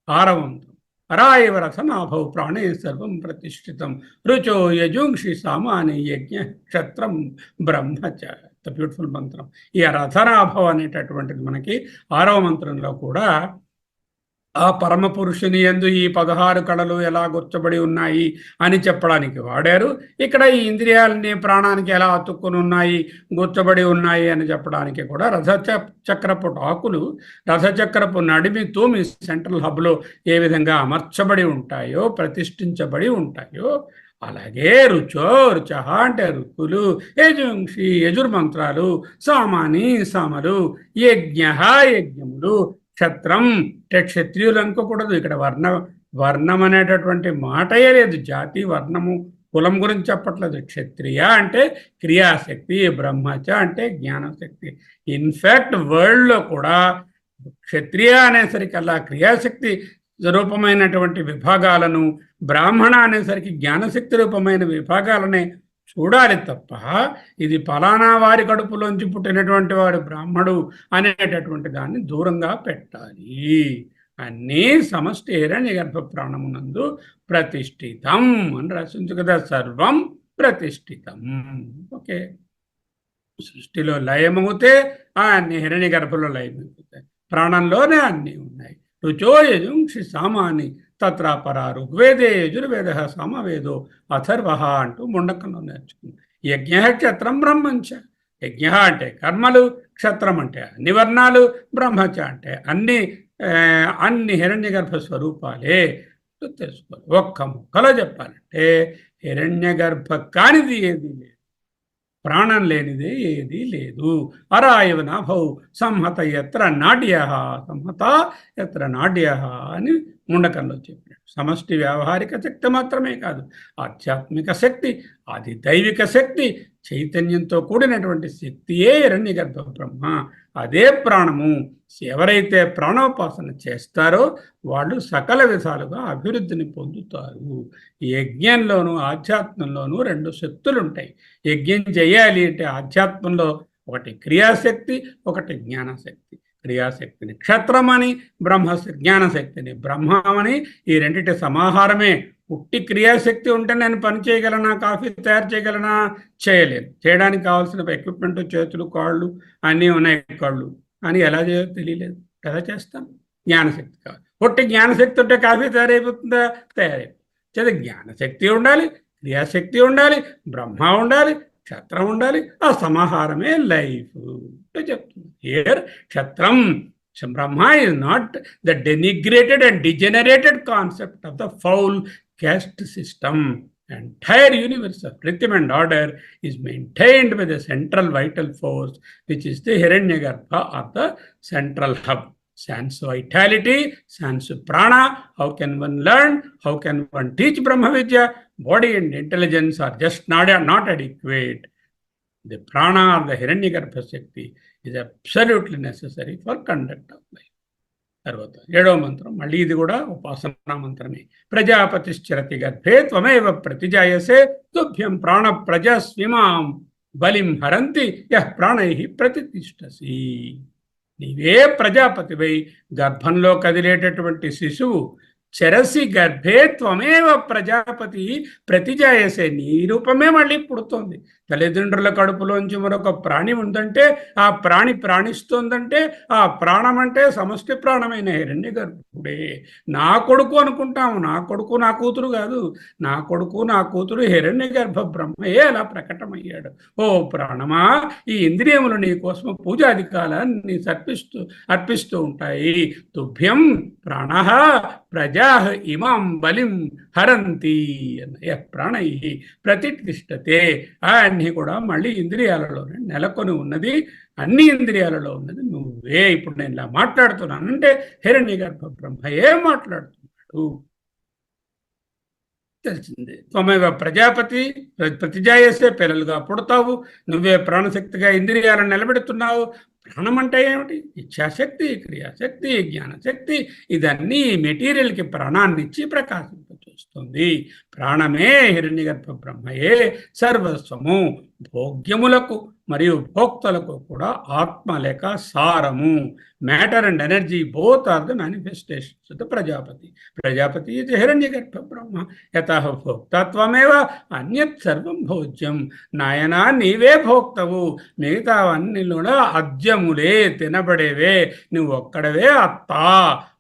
ఆరవంతం అరాయవ రథనాభౌ ప్రాణే సర్వం ప్రతిష్ఠితం రుచో యజుంషి సామాని యజ్ఞ క్షత్రం బ్రహ్మచ. బ్యూటిఫుల్ మంత్రం. ఈ రథనాభం అనేటటువంటిది మనకి 6వ మంత్రంలో కూడా ఆ పరమ పురుషుని యందు ఈ 16 కళలు ఎలా గుర్చబడి ఉన్నాయి అని చెప్పడానికి వాడారు. ఇక్కడ ఈ ఇంద్రియాలని ప్రాణానికి ఎలా అతుక్కుని ఉన్నాయి, గుర్చబడి ఉన్నాయి అని చెప్పడానికి కూడా రథచక్రపు ఆకులు రథచక్రపు నడిమి తూమి సెంట్రల్ హబ్లో ఏ విధంగా అమర్చబడి ఉంటాయో, ప్రతిష్ఠించబడి ఉంటాయో, అలాగే రుచో రుచ అంటే రుక్కులు, యజుంషి యజుర్మంత్రాలు, సామాని సామలు, యజ్ఞ యజ్ఞములు, క్షత్రం అంటే క్షత్రియులు అనుకోకూడదు. ఇక్కడ వర్ణం అనేటటువంటి మాటయే లేదు. జాతి, వర్ణము, కులం గురించి చెప్పట్లేదు. క్షత్రియ అంటే క్రియాశక్తి, బ్రహ్మచ అంటే జ్ఞానశక్తి. ఇన్ఫ్యాక్ట్ వరల్డ్లో కూడా క్షత్రియ అనేసరికల్లా క్రియాశక్తి రూపమైనటువంటి విభాగాలను, బ్రాహ్మణ అనేసరికి జ్ఞానశక్తి రూపమైన విభాగాలనే చూడాలి తప్ప ఇది ఫలానా వారి కడుపులోంచి పుట్టినటువంటి వాడు బ్రాహ్మడు అనేటటువంటి దాన్ని దూరంగా పెట్టాలి. అన్నీ సమష్టి హిరణ్యగర్భ ప్రాణమునందు ప్రతిష్ఠితం అని రాసింది కదా. సర్వం ప్రతిష్ఠితం. ఓకే. సృష్టిలో లయమవుతే అన్ని హిరణ్యగర్భలో లయమైపోతాయి. ప్రాణంలోనే అన్నీ ఉన్నాయి. రుచో యజుంషి సామాని తత్ర పరా ఋగ్వేదే యజుర్వేద సామవేదో అథర్వ అంటూ ముండకంలో నేర్చుకుంది. యజ్ఞ క్షత్రం బ్రహ్మంచ. యజ్ఞ అంటే కర్మలు, క్షత్రం అంటే అన్ని వర్ణాలు, బ్రహ్మచ అంటే అన్ని హిరణ్యగర్భ స్వరూపాలే తెలుసుకోవాలి. ఒక్క ముక్కలో చెప్పాలంటే హిరణ్యగర్భ కానిది ఏది లేదు, ప్రాణం లేనిదే ఏదీ లేదు. అరాయవ నాభౌ సంహత ఎత్ర నాడ్య, సంహత ఎత్ర నాడ్య అని ముండకంలో చెప్పాడు. సమష్టి వ్యావహారిక శక్తి మాత్రమే కాదు, ఆధ్యాత్మిక శక్తి, ఆది దైవిక శక్తి, చైతన్యంతో కూడినటువంటి శక్తియే హిరణ్యగర్భ బ్రహ్మ. అదే ప్రాణము. ఎవరైతే ప్రాణోపాసన చేస్తారో వాళ్ళు సకల విధాలుగా అభివృద్ధిని పొందుతారు. యజ్ఞంలోనూ ఆధ్యాత్మంలోనూ 2 శక్తులు ఉంటాయి. యజ్ఞం చేయాలి అంటే ఆధ్యాత్మంలో ఒకటి క్రియాశక్తి, ఒకటి జ్ఞానశక్తి. క్రియాశక్తిని క్షత్రమని, జ్ఞానశక్తిని బ్రహ్మమని, ఈ రెండిటి సమాహారమే. పుట్టి క్రియాశక్తి ఉంటే నేను పని చేయగలనా, కాఫీ తయారు చేయగలనా? చేయలేను. చేయడానికి కావాల్సిన ఎక్విప్మెంట్, చేతులు, కాళ్ళు అన్నీ ఉన్నాయి. కాళ్ళు అని ఎలా చేయాలో తెలియలేదు. ఎలా చేస్తాను? జ్ఞానశక్తి కావాలి. పుట్టి జ్ఞానశక్తి ఉంటే కాఫీ తయారైపోతుందా? తయారైపోతుంది. జ్ఞానశక్తి ఉండాలి, క్రియాశక్తి ఉండాలి, బ్రహ్మ ఉండాలి, క్షత్రం ఉండాలి. ఆ సమాహారమే లైఫ్ చెప్తుంది. హియర్ క్షత్రం Brahma is not the denigrated and degenerated concept of the foul caste system. Entire universe of rhythm and order is maintained by the central vital force, which is the Hiranyagarbha or the central hub. Sans vitality, sans prana, how can one learn? How can one teach Brahma Vidya? Body and intelligence are just not adequate. The prana or the Hiranyagarbha shakti is absolutely necessary for conduct of life. తర్వాత 7వ మంత్రం మళ్ళీ ఇది కూడా ఉపాసనా మంత్రమే. ప్రజాపతిశ్చరతి గర్భే త్వమేవ ప్రతిజాయసే తుభ్యం ప్రాణ ప్రజస్విమాం బలిం హరంతి యః ప్రాణై ప్రతిష్ఠసి. నీవే ప్రజాపతివై గర్భంలో కదిలేటటువంటి శిశువు చరసి గర్భే త్వమేవ ప్రజాపతి ప్రతిజాయసే, నీ రూపమే మళ్ళీ పుడుతోంది. తల్లిదండ్రుల కడుపులోంచి మరొక ప్రాణి ఉందంటే ఆ ప్రాణి ప్రాణిస్తోందంటే ఆ ప్రాణం అంటే సమష్టి ప్రాణమైన హిరణ్య గర్భుడే. నా కొడుకు అనుకుంటాము, నా కొడుకు నా కూతురు కాదు, నా కొడుకు నా కూతురు హిరణ్య గర్భ బ్రహ్మయే అలా ప్రకటమయ్యాడు. ఓ ప్రాణమా, ఈ ఇంద్రియములు నీ కోసం పూజాధికాలాన్ని అర్పిస్తూ ఉంటాయి. తుభ్యం ప్రాణ ప్రజా ఇమాం బలిం హరంతి ప్రాణై ప్రతిష్ఠతే. అన్నీ కూడా మళ్ళీ ఇంద్రియాలలోనే నెలకొని ఉన్నది, అన్ని ఇంద్రియాలలో ఉన్నది నువ్వే. ఇప్పుడు నేను ఇలా మాట్లాడుతున్నానంటే హిరణ్య గర్భ బ్రహ్మయే మాట్లాడుతున్నాడు. తెలిసిందే. త్వమేవ ప్రజాపతి ప్రతిజాయసే, పిల్లలుగా పుడతావు, నువ్వే ప్రాణశక్తిగా ఇంద్రియాలను నిలబెడుతున్నావు. ప్రాణం అంటే ఏమిటి? ఇచ్ఛాశక్తి, క్రియాశక్తి, జ్ఞానశక్తి, ఇదన్నీ మెటీరియల్కి ప్రాణాన్ని ఇచ్చి ప్రకాశింపచేస్తుంది. ప్రాణమే హిరణ్యగర్భ బ్రహ్మయే సర్వస్వము. భోగ్యములకు మరియు భోక్తలకు కూడా ఆత్మ లేక సారము. Matter and energy both are the manifestations of the Prajapati. Prajapati ఇది హిరణ్యగర్భ బ్రహ్మ. యతః భోక్తత్వమేవ అన్యత్ సర్వం భోజ్యం. నాయనా నీవే భోక్తవు, మిగతావన్నీ కూడా అద్యములే, తినబడేవే. నువ్వు ఒక్కడవే అత్త.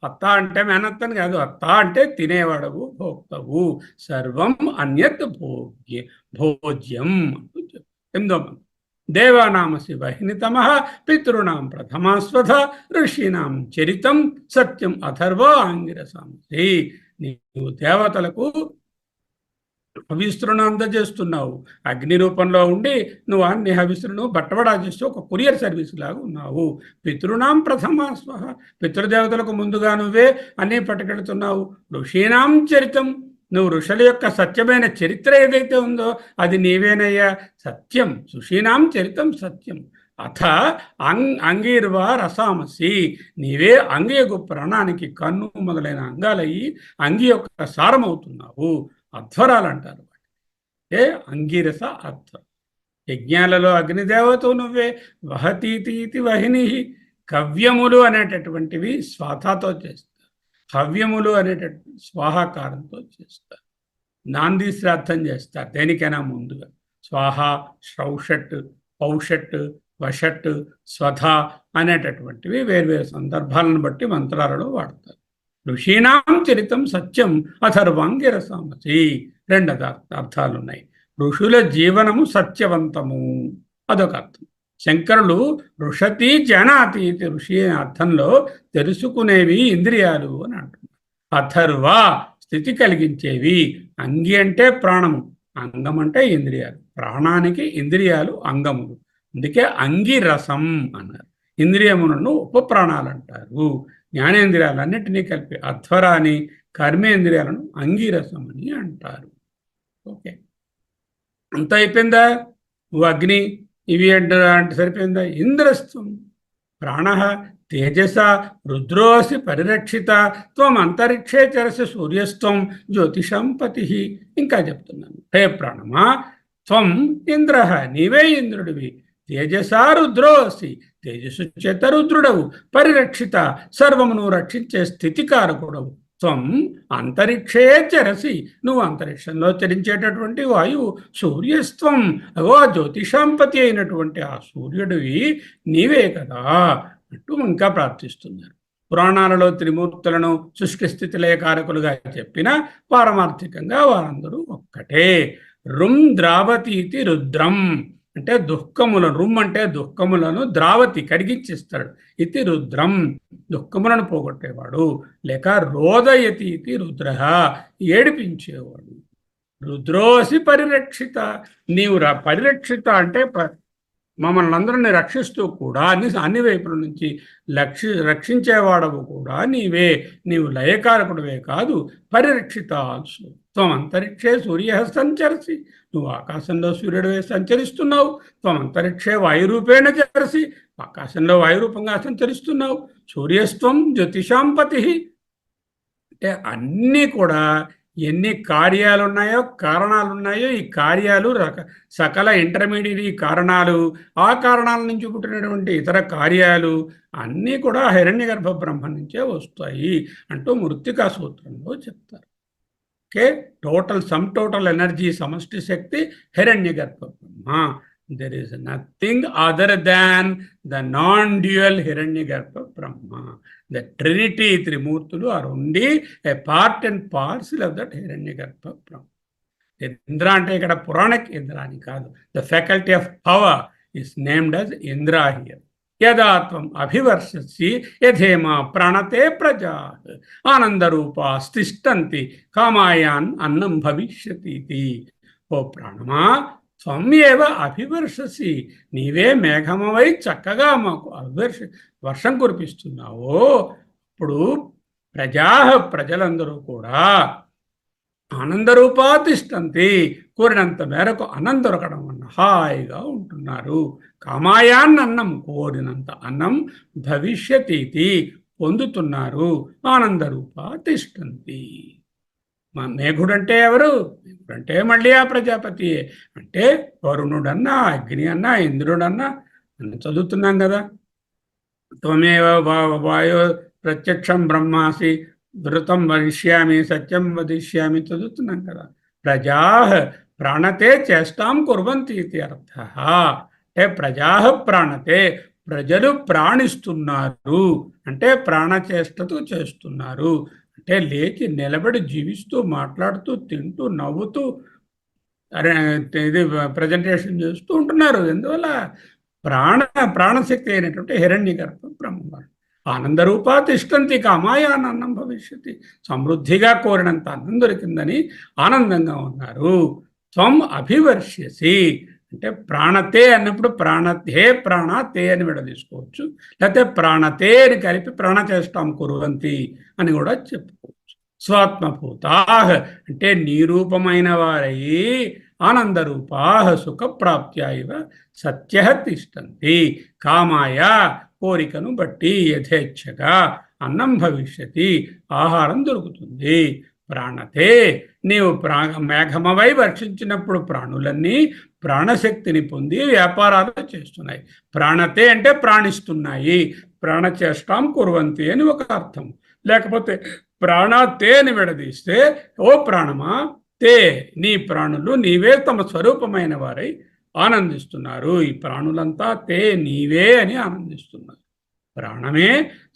అత్త అంటే మేనత్తని కాదు, అత్త అంటే తినేవాడవు, భోక్తవు. సర్వం అన్యత్ భోజ్యం. 8వ దేవానామసి వహినితమః పితॄణాం ప్రథమాస్వధ ఋషీణాం చరితం సత్యం అథర్వ ఆంగిరసాంసి. నీవు దేవతలకు హవిస్సులను అందజేస్తున్నావు. అగ్ని రూపంలో ఉండి నువ్వు అన్ని హవిస్సులను బట్టబడా చేస్తూ ఒక కొరియర్ సర్వీస్ లాగా ఉన్నావు. పితృణాం ప్రథమాస్వహ, పితృదేవతలకు ముందుగా నువ్వే అన్నీ పట్టుకెడుతున్నావు. ఋషీణాం చరితం, నువ్వు ఋషుల యొక్క సత్యమైన చరిత్ర ఏదైతే ఉందో అది నీవేనయ్యా. సత్యం ఋషీణాం చరితం సత్యం. అథ అంగీర్వా రసామసి, నీవే అంగియకు ప్రాణానికి కన్ను మొదలైన అంగాలయ్యి అంగి యొక్క సారమవుతున్నావు. అధ్వరాలు అంటారు ఏ అంగిరస అధ్వర. యజ్ఞాలలో అగ్నిదేవత నువ్వే. వహతీతి వహిని. కవ్యములు అనేటటువంటివి స్వాథాతో చేస్తారు, హవ్యములు అనేటటువంటి స్వాహాకారంతో చేస్తారు. నాంది శ్రాద్ధం చేస్తారు దేనికైనా ముందుగా. స్వాహ, శ్రౌషట్, పౌషట్, వషట్, స్వధ అనేటటువంటివి వేర్వేరు సందర్భాలను బట్టి మంత్రాలలో వాడతారు. ఋషీణాం చరితం సత్యం అథర్వాంగిరసామసి. 2 అర్థాలు ఉన్నాయి. ఋషుల జీవనము సత్యవంతము, అదొక అర్థం. శంకరులు ఋషతి జానాతి ఋషి అర్థంలో తెలుసుకునేవి ఇంద్రియాలు అని అంటున్నారు. అథర్వ స్థితి కలిగించేవి. అంగి అంటే ప్రాణము, అంగం అంటే ఇంద్రియాలు. ప్రాణానికి ఇంద్రియాలు అంగములు, అందుకే అంగిరసం అన్నారు. ఇంద్రియములను ఉపప్రాణాలు అంటారు. జ్ఞానేంద్రియాలన్నింటినీ కలిపి అధ్వర అని, కర్మేంద్రియాలను అంగిరసం అని అంటారు. ఓకే, అంత అయిపోయిందా? నువ్వు అగ్ని ఇవి అంటే సరిపోయిందా? ఇంద్రస్త్వం ప్రాణ తేజస రుద్రోసి పరిరక్షిత త్వం అంతరిక్షే చరసి సూర్యస్త్వం జ్యోతిషం పతి. ఇంకా చెప్తున్నాను, హే ప్రాణమా, త్వం ఇంద్ర, నీవే ఇంద్రుడివి. తేజసా రుద్రోసి, తేజస్సు చేత రుద్రుడవు. పరిరక్షిత, సర్వమును రక్షించే స్థితికారకుడవు. త్వం అంతరిక్షే చరసి, నువ్వు అంతరిక్షంలో చరించేటటువంటి వాయువు. సూర్యస్త్వం, అవో జ్యోతిషాంపతి అయినటువంటి ఆ సూర్యుడివి నీవే కదా అంటూ ఇంకా ప్రార్థిస్తున్నారు. పురాణాలలో త్రిమూర్తులను సృష్టి స్థితి లయకారకులుగా చెప్పిన పారమార్థికంగా వారందరూ ఒక్కటే. రుం ద్రావతీతి రుద్రం అంటే దుఃఖములను, రుమ్ అంటే దుఃఖములను, ద్రావతి కడిగిచ్చిస్తాడు. ఇది రుద్రం దుఃఖములను పోగొట్టేవాడు. లేక రోదయతి ఇది రుద్ర ఏడిపించేవాడు. రుద్రోసి పరిరక్షిత, నీవు పరిరక్షిత అంటే మమ్మల్ని అందరినీ రక్షిస్తూ కూడా అన్ని వైపుల నుంచి రక్షించేవాడవు కూడా నీవే. నీవు లయకారకుడివే కాదు, పరిరక్షితాల్సు త్వం అంతరిక్షే సూర్య సంచరసి, నువ్వు ఆకాశంలో సూర్యుడివే సంచరిస్తున్నావు. త్వం అంతరిక్షే వాయురూపేణ చరసి, ఆకాశంలో వాయురూపంగా సంచరిస్తున్నావు. సూర్యస్త్వం జ్యోతిషాంపతి, అంటే అన్నీ కూడా ఎన్ని కార్యాలు ఉన్నాయో కారణాలు ఉన్నాయో, ఈ కార్యాలు సకల ఇంటర్మీడియట్ కారణాలు, ఆ కారణాల నుంచి పుట్టినటువంటి ఇతర కార్యాలు అన్నీ కూడా హిరణ్యగర్భ బ్రహ్మ నుంచే వస్తాయి అంటూ మృత్తికా సూత్రంలో చెప్తారు. ఓకే, టోటల్ ఎనర్జీ సమష్టి శక్తి హిరణ్యగర్భ బ్రహ్మ. There is nothing other than the non-dual Hiranyagarbha Brahma. The Trinity, Trimurtulu are only a part and parcel of that Hiranyagarbha Brahma. Indra ante ikkada Puranic Indra ani kaadu. The faculty of power is named as Indra here. యదాత్వం అభివర్షసి యథేమా ప్రాణతే ప్రజా ఆనందరూపా తిష్టంతి కామాయాన్ అన్నం భవిష్యతి. ఓ ప్రాణమా, త్వమేవ అభివర్షసి, నీవే మేఘమవై చక్కగా మాకు వర్షం కురిపిస్తున్నావో. ఇప్పుడు ప్రజలందరూ కూడా ఆనందరూపా తిష్టంతి, కోరినంత మేరకు అన్నం దొరకడం వల్ల హాయిగా ఉంటున్నారు. కామాయాన్ అన్నం, కోరినంత అన్నం భవిష్యతీతి పొందుతున్నారు. ఆనందరూపా తిష్టంతి. మేఘుడంటే ఎవరు? మేఘుడంటే మళ్ళీ ఆ ప్రజాపతి. అంటే వరుణుడన్నా, అగ్ని అన్నా, ఇంద్రుడన్నా మనం చదువుతున్నాం కదా. త్వమేవ వాయో ప్రత్యక్షం బ్రహ్మాసి ధృతం వదిష్యామి సత్యం వదిష్యామి చదువుతున్నాం కదా. ప్రజా ప్రాణతే చేష్టాం కుర్వంతి ఇది అర్థ. అంటే ప్రజా ప్రాణతే, ప్రజలు ప్రాణిస్తున్నారు అంటే ప్రాణచేష్టతో చేస్తున్నారు. అంటే లేచి నిలబడి జీవిస్తూ మాట్లాడుతూ తింటూ నవ్వుతూ ఇది ప్రజెంటేషన్ చేస్తూ ఉంటున్నారు. ఎందువల్ల? ప్రాణశక్తి అయినటువంటి హిరణ్యగర్భ బ్రహ్మ. ఆనందరూపా తిష్టంతి కామాయాన్ భవిష్యతి, సమృద్ధిగా కోరినంత అన్నం దొరికిందని ఆనందంగా ఉన్నారు. త్వం అభివర్ష్యసి అంటే ప్రాణతే అన్నప్పుడు ప్రాణతే ప్రాణతే అని విడదీసుకోవచ్చు, లేకపోతే ప్రాణతే అని కలిపి ప్రాణచేష్టాం కుర్వంతి అని కూడా చెప్పుకోవచ్చు. స్వాత్మభూతాః అంటే నీరూపమైన వారై ఆనందరూపాః సుఖప్రాప్త్యా ఇవ సత్యః తిష్టంతి. కామాయ కోరికను బట్టి యథేచ్ఛగా అన్నం భవిష్యతి ఆహారం దొరుకుతుంది. ప్రాణతే నీవు మేఘమవై వర్షించినప్పుడు ప్రాణులన్నీ ప్రాణశక్తిని పొంది వ్యాపారాలు చేస్తున్నాయి. ప్రాణతే అంటే ప్రాణిస్తున్నాయి, ప్రాణచేష్టాం కుర్వంతి అని ఒక అర్థం. లేకపోతే ప్రాణతే అని విడదీస్తే ఓ ప్రాణమా తే, నీ ప్రాణులు నీవే తమ స్వరూపమైన వారై ఆనందిస్తున్నారు. ఈ ప్రాణులంతా తే నీవే అని ఆనందిస్తున్నారు. ప్రాణమే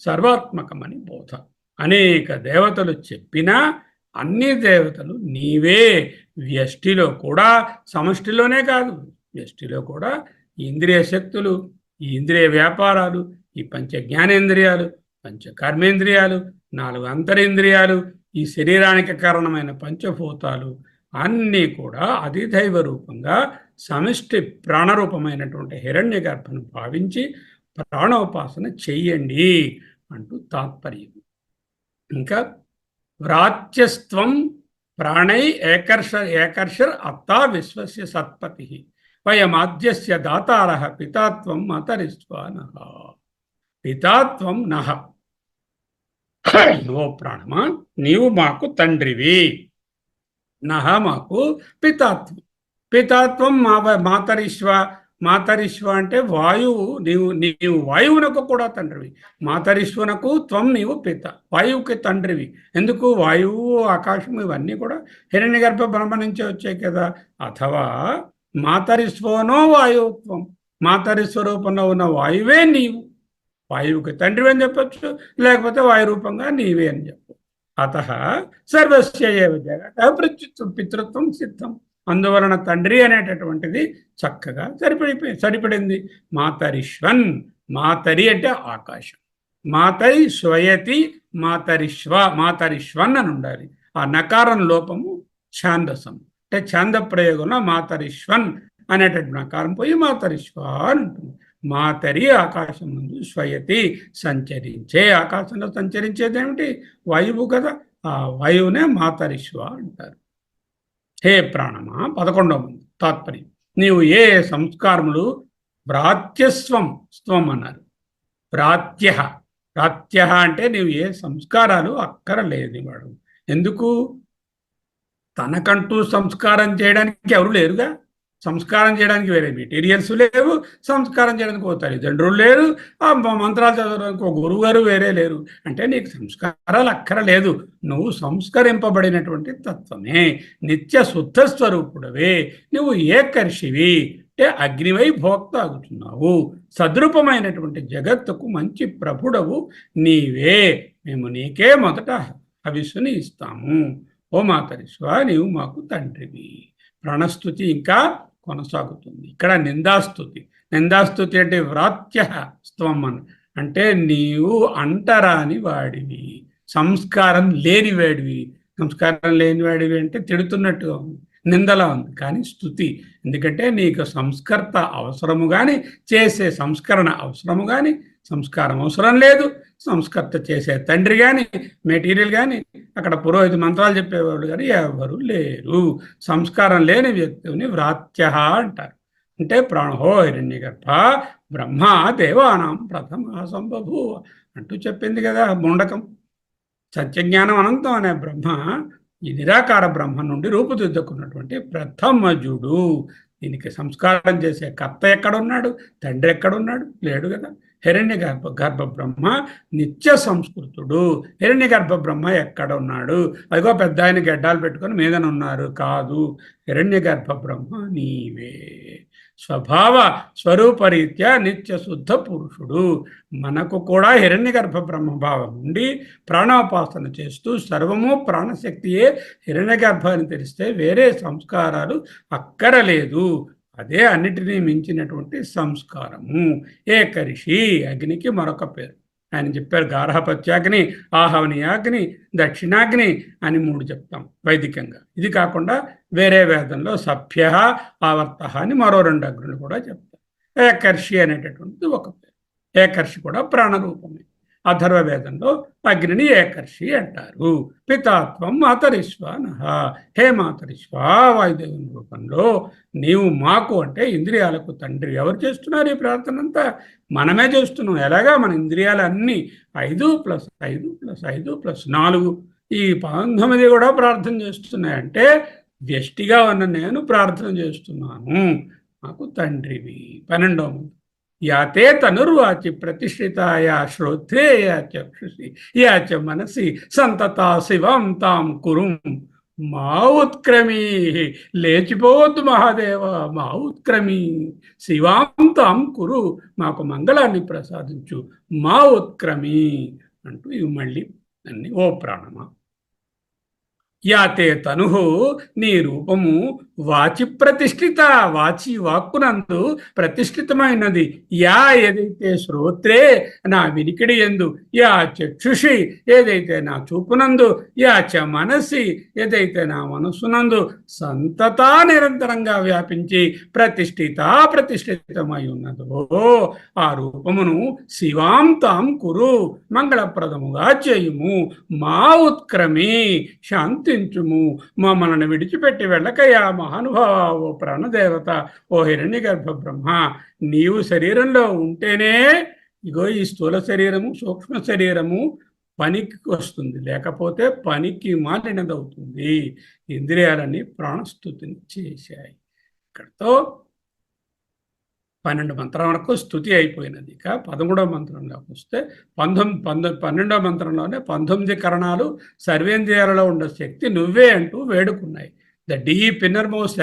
సర్వాత్మకమని బోధ. అనేక దేవతలు చెప్పినా అన్ని దేవతలు నీవే. వ్యష్టిలో కూడా, సమష్టిలోనే కాదు వ్యష్టిలో కూడా ఇంద్రియ శక్తులు, ఈ ఇంద్రియ వ్యాపారాలు, ఈ పంచ జ్ఞానేంద్రియాలు, పంచ కర్మేంద్రియాలు, 4 అంతరింద్రియాలు, ఈ శరీరానికి కారణమైన పంచభూతాలు అన్నీ కూడా అధిదైవ రూపంగా సమిష్టి ప్రాణరూపమైనటువంటి హిరణ్య గర్భను భావించి ప్రాణోపాసన చెయ్యండి అంటూ తాత్పర్యం. ఇంకా వ్రాత్యస్త్వం ప్రాణై ఏకర్షర్ అత్తా విశ్వస్య సత్పతి వయమాద్యస్య దాతారః పితాత్వం మాతరిస్త్వా నః. పితాత్వం నః, ఓ ప్రాణమా నీవు మాకు తండ్రివి. నః మాకు పితాత్వం. పితాత్వం మాతరిష్వ. మాతరిష్వ అంటే వాయువు, నీవు వాయువునకు కూడా తండ్రివి. మాతరిష్వనకు త్వం నీవు పిత, వాయువుకి తండ్రివి. ఎందుకు? వాయువు ఆకాశం ఇవన్నీ కూడా హిరణ్యగర్భ బ్రహ్మ నుంచే వచ్చాయి కదా. అథవా మాతరిష్వనో వాయుత్వం, మాతరిస్వరూపంలో ఉన్న వాయువే నీవు. వాయువుకి తండ్రివి అని చెప్పచ్చు, లేకపోతే వాయు రూపంగా నీవే అని చెప్పు. అతః సర్వస్య ఏవ జగతః పితృత్వం సిద్ధం. అందువలన తండ్రి అనేటటువంటిది చక్కగా సరిపడింది. మాతరిష్వన్, మాతరి అంటే ఆకాశం. మాతరి స్వయతి మాతరిష్వన్ అని ఉండాలి. ఆ నకారం లోపము ఛాందసం అంటే ఛాంద ప్రయోగంలో మాతరిష్వన్ అనేటటువంటి ఆకారం పోయి మాతరిశ్వ అని ఉంటుంది. మాతరి ఆకాశం ముందు శ్వయతి సంచరించే, ఆకాశంలో సంచరించేది ఏమిటి? వాయువు కదా, ఆ వాయువునే మాతరిశ్వ అంటారు. హే ప్రాణమా, 11వ తాత్పర్యం, నీవు ఏ సంస్కారములు భ్రాత్యస్వం, స్వం అన్నారు, భ్రాత్య, భ్రాత్య అంటే నీవు ఏ సంస్కారాలు అక్కరలేని వాడు. ఎందుకు? తనకంటూ సంస్కారం చేయడానికి ఎవరు లేరుగా. సంస్కారం చేయడానికి వేరే మెటీరియల్స్ లేవు, సంస్కారం చేయడానికి ఓ తల్లిదండ్రులు లేరు, ఆ మంత్రాలు చదవడానికి ఒక గురువు గారు వేరే లేరు. అంటే నీకు సంస్కారాలు అక్కరలేదు. నువ్వు సంస్కరింపబడినటువంటి తత్వమే, నిత్య శుద్ధ స్వరూపుడవే. నువ్వు ఏకర్షివి అంటే అగ్నివై భోక్త ఆగుతున్నావు. సద్రూపమైనటువంటి జగత్తుకు మంచి ప్రభుడవు నీవే. మేము నీకే మొదట హవిస్సుని ఇస్తాము. ఓ మాతరిశ్వ, నీవు మాకు తండ్రివి. ప్రాణస్థుతి ఇంకా కొనసాగుతుంది. ఇక్కడ నిందాస్తుతి. నిందాస్తుతి అంటే వ్రాత్య స్త్వం అంటే నీవు అంటరాని వాడివి, సంస్కారం లేని వాడివి. సంస్కారం లేని వాడివి అంటే తిడుతున్నట్టుగా ఉంది, నిందలా ఉంది. కానీ స్తుతి, ఎందుకంటే నీకు సంస్కర్త అవసరము కానీ, చేసే సంస్కరణ అవసరము కానీ, సంస్కారం అవసరం లేదు. సంస్కర్త చేసే తండ్రి కానీ, మెటీరియల్ కానీ, అక్కడ పురోహిత మంత్రాలు చెప్పేవాళ్ళు కానీ ఎవరు లేరు. సంస్కారం లేని వ్యక్తిని వ్రాత్య అంటారు. అంటే ప్రాణహో హిరణ్యగర్భ బ్రహ్మ దేవానాం ప్రథమ సంబభూవ అంటూ చెప్పింది కదా ముండకం. సత్యజ్ఞానం అనంతం అనే బ్రహ్మ, ఈ నిరాకార బ్రహ్మ నుండి రూపుదిద్దుకున్నటువంటి ప్రథమజుడు. దీనికి సంస్కారం చేసే కర్త ఎక్కడున్నాడు? తండ్రి ఎక్కడున్నాడు? లేడు కదా. హిరణ్య గర్భ బ్రహ్మ నిత్య సంస్కృతుడు. హిరణ్య గర్భ బ్రహ్మ ఎక్కడ ఉన్నాడు? అదిగో పెద్ద ఆయన గడ్డాలు పెట్టుకొని మీదనున్నారు కాదు. హిరణ్య గర్భ బ్రహ్మ నీవే. స్వభావ స్వరూపరీత్యా నిత్య శుద్ధ పురుషుడు. మనకు కూడా హిరణ్య గర్భ బ్రహ్మభావం నుండి ప్రాణోపాసన చేస్తూ సర్వము ప్రాణశక్తియే హిరణ్య గర్భాన్ని తెలిస్తే వేరే సంస్కారాలు అక్కరలేదు. అదే అన్నిటినీ మించినటువంటి సంస్కారము. ఏకరిషి, అగ్నికి మరొక పేరు. ఆయన చెప్పారు గార్హపత్యాగ్ని, ఆహవనీయాగ్ని, దక్షిణాగ్ని అని 3 చెప్తాం వైదికంగా. ఇది కాకుండా వేరే వేదంలో సభ్య, ఆవర్త అని మరో 2 అగ్నులు కూడా చెప్తారు. ఏకర్షి అనేటటువంటిది ఒక పేరు. ఏకర్షి కూడా ప్రాణరూపమే. అథర్వ వేదంలో అగ్నిని ఏకర్షి అంటారు. పితాత్వం మాతరిశ్వ నః. హే మాతరిశ్వ, వాయుదేవుని రూపంలో నీవు మాకు అంటే ఇంద్రియాలకు తండ్రి. ఎవరు చేస్తున్నారు ఈ ప్రార్థన అంతా? మనమే చేస్తున్నాం. ఎలాగా? మన ఇంద్రియాలు అన్నీ 5 + 5 + 5 + 4 ఈ 19 కూడా ప్రార్థన చేస్తున్నాయంటే వ్యష్టిగా ఉన్న నేను ప్రార్థన చేస్తున్నాను. మాకు తండ్రివి. 12వ యాతే తనుర్వాచి ప్రతిష్ఠితాయ శ్రోత్రే యా చక్షుషి యా చ మనసి సంతతా శివం తాం కురుం. మా ఉత్క్రమీ, లేచిపోవద్దు మహాదేవ, మా ఉత్క్రమీ శివాం తాం కురు, మాకు మంగళాన్ని ప్రసాదించు, మా ఉత్క్రమీ అంటూ ఇవి మళ్ళీ అన్ని. ఓ ప్రాణమా, యాతే తనుహు, నీ రూపము వాచి ప్రతిష్ఠిత, వాచి వాక్కునందు ప్రతిష్ఠితమైనది. యా ఏదైతే శ్రోత్రే నా వినికిడి ఎందు, యా చక్షుషి ఏదైతే నా చూపునందు, యా చ మనసి ఏదైతే నా మనస్సునందు సంతతా నిరంతరంగా వ్యాపించి ప్రతిష్ఠితమై ఉన్నదో ఆ రూపమును శివాం తాం కురు, మంగళప్రదముగా చేయుము. మా ఉత్క్రమి, శాంతించుము, మమ్మల్ని విడిచిపెట్టి వెళ్ళకయా మహానుభావ, ఓ ప్రాణదేవత, ఓ హిరణ్య గర్భ బ్రహ్మ. నీవు శరీరంలో ఉంటేనే ఇగో ఈ స్థూల శరీరము, సూక్ష్మ శరీరము పనికి వస్తుంది, లేకపోతే పనికి మాలినదవుతుంది. ఇంద్రియాలన్నీ ప్రాణస్థుతిని చేశాయి. ఇక్కడతో 12 మంత్రం వరకు స్థుతి అయిపోయినది. ఇక 13వ మంత్రంలోకి వస్తే 12వ మంత్రంలోనే 19 కరణాలు సర్వేంద్రియాలలో ఉన్న శక్తి నువ్వే అంటూ వేడుకున్నాయి. The deep innermost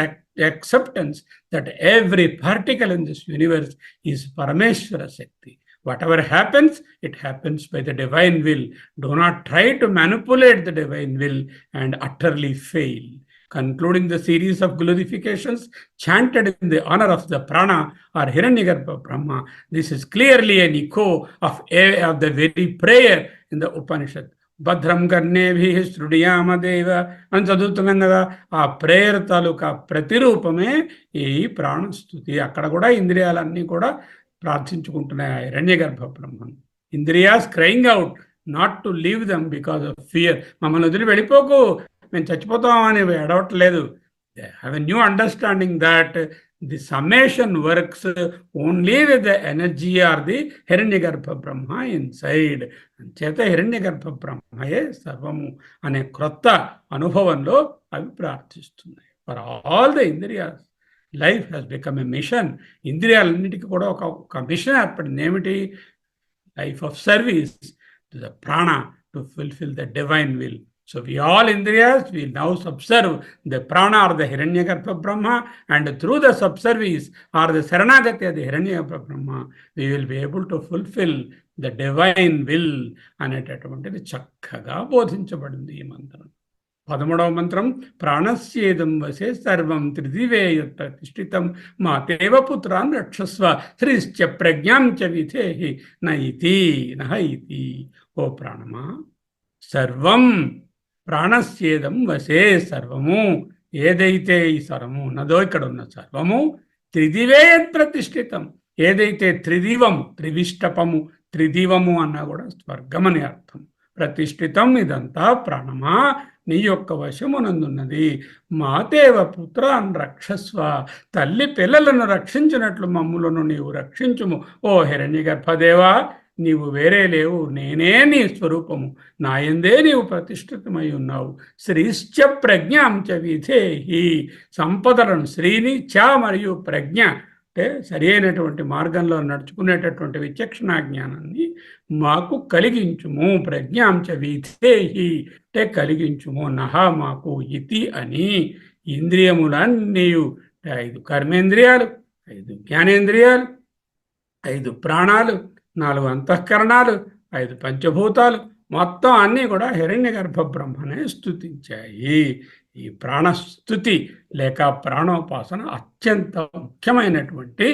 acceptance that every particle in this universe is Parameshwara Shakti. Whatever happens, it happens by the divine will. Do not try to manipulate the divine will and utterly fail. Concluding the series of glorifications chanted in the honor of the prana or Hiranyagarbha Brahma, this is clearly an echo of the very prayer in the Upanishad. భద్రం కర్ణేభి శృణుయామదేవ అని చదువుతున్నాం కదా. ఆ prayer తాలూకా ప్రతిరూపమే ఈ ప్రాణస్థుతి. అక్కడ కూడా ఇంద్రియాలన్నీ కూడా ప్రార్థించుకుంటున్నాయి ఆ హిరణ్యగర్భ బ్రహ్మను. Indriyas crying out not to leave them because of fear. మమ్మల్ని వదిలి వెళ్ళిపోకు, మేము చచ్చిపోతాం అని ఏడవట్లేదు. Have a new understanding that the summation works only with the energy or the Hiranyagarbha Brahma inside. అంచేత హిరణ్యగర్భ బ్రహ్మయే సర్వము అనే క్రొత్త అనుభవంలో అవి ప్రార్థిస్తున్నాయి. For all the indriyas life has become a mission. ఇంద్రియాలన్నిటికీ కూడా ఒక మిషన్ ఏర్పడింది. ఏమిటి? Life of service to the prana to fulfil the divine will. So we all Indriyas, we now subserve the prana or the Hiranyagarbha Brahma, and through the subservice or the Saranagati of the Hiranyagarbha Brahma, we will be able to fulfill the divine will అనేటటువంటిది చక్కగా బోధించబడింది ఈ మంత్రం. 13వ మంత్రం ప్రాణస్యేదం వసే సర్వం త్రిదివే ప్రతిష్ఠితం మాతేవ పుత్రాన్ రక్షస్వ శ్రీశ్చ ప్రజ్ఞాం చ విధేహి నైతి నహైతి. ఓ ప్రాణమా, సర్వం ప్రాణస్యేదం వసే సర్వము, ఏదైతే ఈ సర్వము ఉన్నదో ఇక్కడ ఉన్న సర్వము త్రిదివే ప్రతిష్ఠితం, ఏదైతే త్రిదివము త్రివిష్టపము త్రిదివము అన్నా కూడా స్వర్గం అని అర్థం. ప్రతిష్ఠితం ఇదంతా ప్రాణమా నీ యొక్క వశమునందున్నది. మాతేవ పుత్రాన్ రక్షస్వ, తల్లి పిల్లలను రక్షించినట్లు మమ్ములను నీవు రక్షించుము. ఓ హిరణ్యగర్భదేవా, నీవు వేరే లేవు, నేనే నీ స్వరూపము, నాయందే నీవు ప్రతిష్ఠితమై ఉన్నావు. శ్రీశ్చ ప్రజ్ఞాం చ విధేహి, సంపదలను శ్రీని చ మరియు ప్రజ్ఞ అంటే సరి అయినటువంటి మార్గంలో నడుచుకునేటటువంటి విచక్షణ జ్ఞానాన్ని మాకు కలిగించుము. ప్రజ్ఞాం చ విధేహి అంటే కలిగించుము. నహ మాకు ఇతి అని. ఇంద్రియములన్నీ 5 కర్మేంద్రియాలు, 5 జ్ఞానేంద్రియాలు, 5 ప్రాణాలు, 4 అంతఃకరణాలు, 5 పంచభూతాలు మొత్తం అన్నీ కూడా హిరణ్యగర్భ బ్రహ్మనే స్తుతించాయి. ఈ ప్రాణస్థుతి లేక ప్రాణోపాసన అత్యంత ముఖ్యమైనటువంటి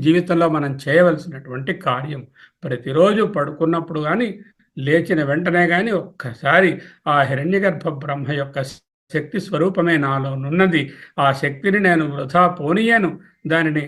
జీవితంలో మనం చేయవలసినటువంటి కార్యం. ప్రతిరోజు పడుకున్నప్పుడు కానీ లేచిన వెంటనే కానీ ఒక్కసారి ఆ హిరణ్యగర్భ బ్రహ్మ యొక్క శక్తి స్వరూపమే నాలోనున్నది, ఆ శక్తిని నేను వృధా పోనీయను, దానిని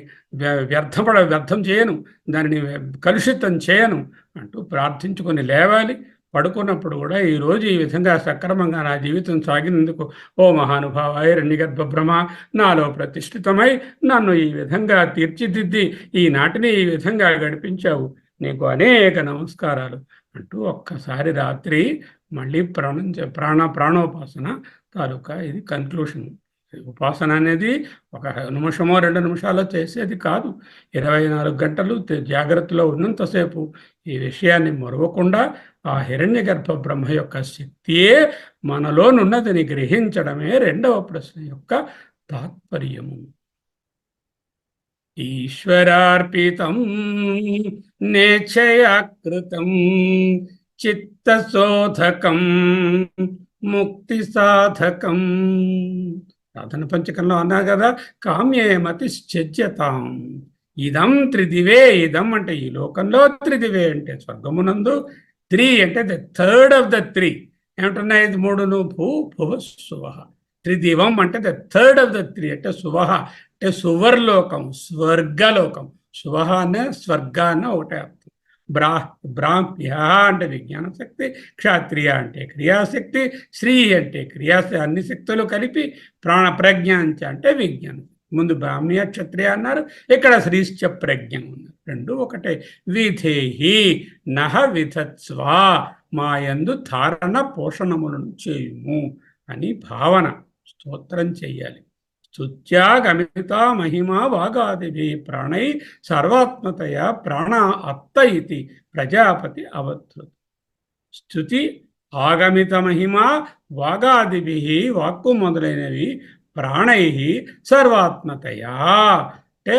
వ్యర్థం చేయను, దానిని కలుషితం చేయను అంటూ ప్రార్థించుకొని లేవాలి. పడుకున్నప్పుడు కూడా ఈరోజు ఈ విధంగా సక్రమంగా నా జీవితం సాగినందుకు ఓ మహానుభావ హిరణ్యగర్భ బ్రహ్మ నాలో ప్రతిష్ఠితమై నన్ను ఈ విధంగా తీర్చిదిద్ది ఈనాటిని ఈ విధంగా గడిపించావు, నీకు అనేక నమస్కారాలు అంటూ ఒక్కసారి రాత్రి మళ్ళీ ప్రాణోపాసన తాలూకా ఇది కన్క్లూషన్. ఉపాసన అనేది 1 నిమిషమో 2 నిమిషాల్లో చేసేది కాదు. 24 గంటలు జాగ్రత్తలో ఉన్నంతసేపు ఈ విషయాన్ని మరవకుండా ఆ హిరణ్యగర్భ బ్రహ్మ యొక్క శక్తియే మనలోనున్నదని గ్రహించడమే 2వ ప్రశ్న యొక్క తాత్పర్యము. ఈశ్వరార్పితం నేచ్ఛయాకృతం చిత్తశోధకం ముక్తి సాధకం. సాధన పంచకంలో అన్నారు కదా, కామ్యేమతి త్యజ్యతాం. ఇదం త్రిదివే, ఇదం అంటే ఈ లోకంలో, త్రిదివే అంటే స్వర్గమునందు, 3 అంటే ద థర్డ్ ఆఫ్ ద 3 ఏమంటున్నాయి? 3 భూ భువ సువహ. త్రిదివం అంటే ద థర్డ్ ఆఫ్ ద 3 అంటే సువహ అంటే సువర్లోకం, స్వర్గలోకం. సువహ అనే స్వర్గ అన్న ఒకటే అర్థం. బ్రాహ్మ్య అంటే విజ్ఞాన శక్తి, క్షాత్రియ అంటే క్రియాశక్తి, శ్రీ అంటే అన్ని శక్తులు కలిపి, ప్రజ్ఞాంచ అంటే విజ్ఞానం. ముందు బ్రాహ్మ్య క్షత్రియ అన్నారు, ఇక్కడ శ్రీశ్చ ప్రజ్ఞ ఉన్నారు, 2 ఒకటే. విధేహి నహ విధత్స్వ, మాయందు ధారణ పోషణములను చేయుము అని భావన స్తోత్రం చెయ్యాలి. స్తుత్యాగమిత మహిమా వాగాదిభి ప్రాణై సర్వాత్మతయ ప్రాణ అత్త ఇది ప్రజాపతి అవధృత. స్తుతి ఆగమిత మహిమా వాగాదిభి, వాక్కు మొదలైనవి, ప్రాణై సర్వాత్మతయా అంటే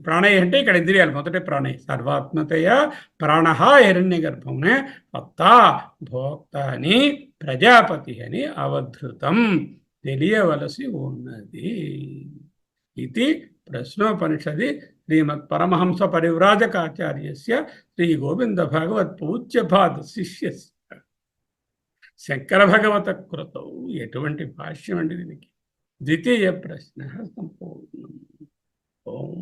ప్రాణై అంటే ఇక్కడ ఇంద్రియాలు, మొదటి ప్రాణై సర్వాత్మతయ, ప్రాణ హిరణ్యగర్భమునే అత్త భోక్త అని, ప్రజాపతి అని అవధృతం తెలియవలసి ఉన్నది. ఇది ప్రశ్నోపనిషది శ్రీమత్ పరమహంస పరివ్రాజకాచార్యస్య శ్రీ గోవింద భగవత్ పూజ్యపాద శిష్యస్య శంకర భగవత కృతౌ. ఎటువంటి భాష్యం అండి దీనికి. ద్వితీయ ప్రశ్న సంపూర్ణం. ఓం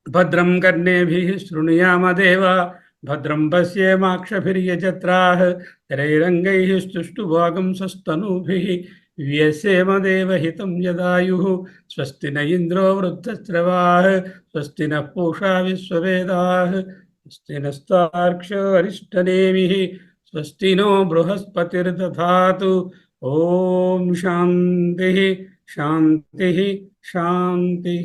భద్రం కర్ణేభిః శృణుయామ దేవా భద్రం పశ్యేమాక్షభిర్యజత్రాః స్థిరైరంగైః స్తుష్టువాగుంసస్తనూభిः వ్యసేమ దేవహితం యదాయుః స్వస్తి న ఇంద్రో వృద్ధశ్రవాः స్వస్తి నః పూషా విశ్వవేదాः స్వస్తి నస్తార్క్ష్యో అరిష్టనేమిः స్వస్తి నో బృహస్పతిర్దధాతు. ఓం శాంతి శాంతి శాంతి.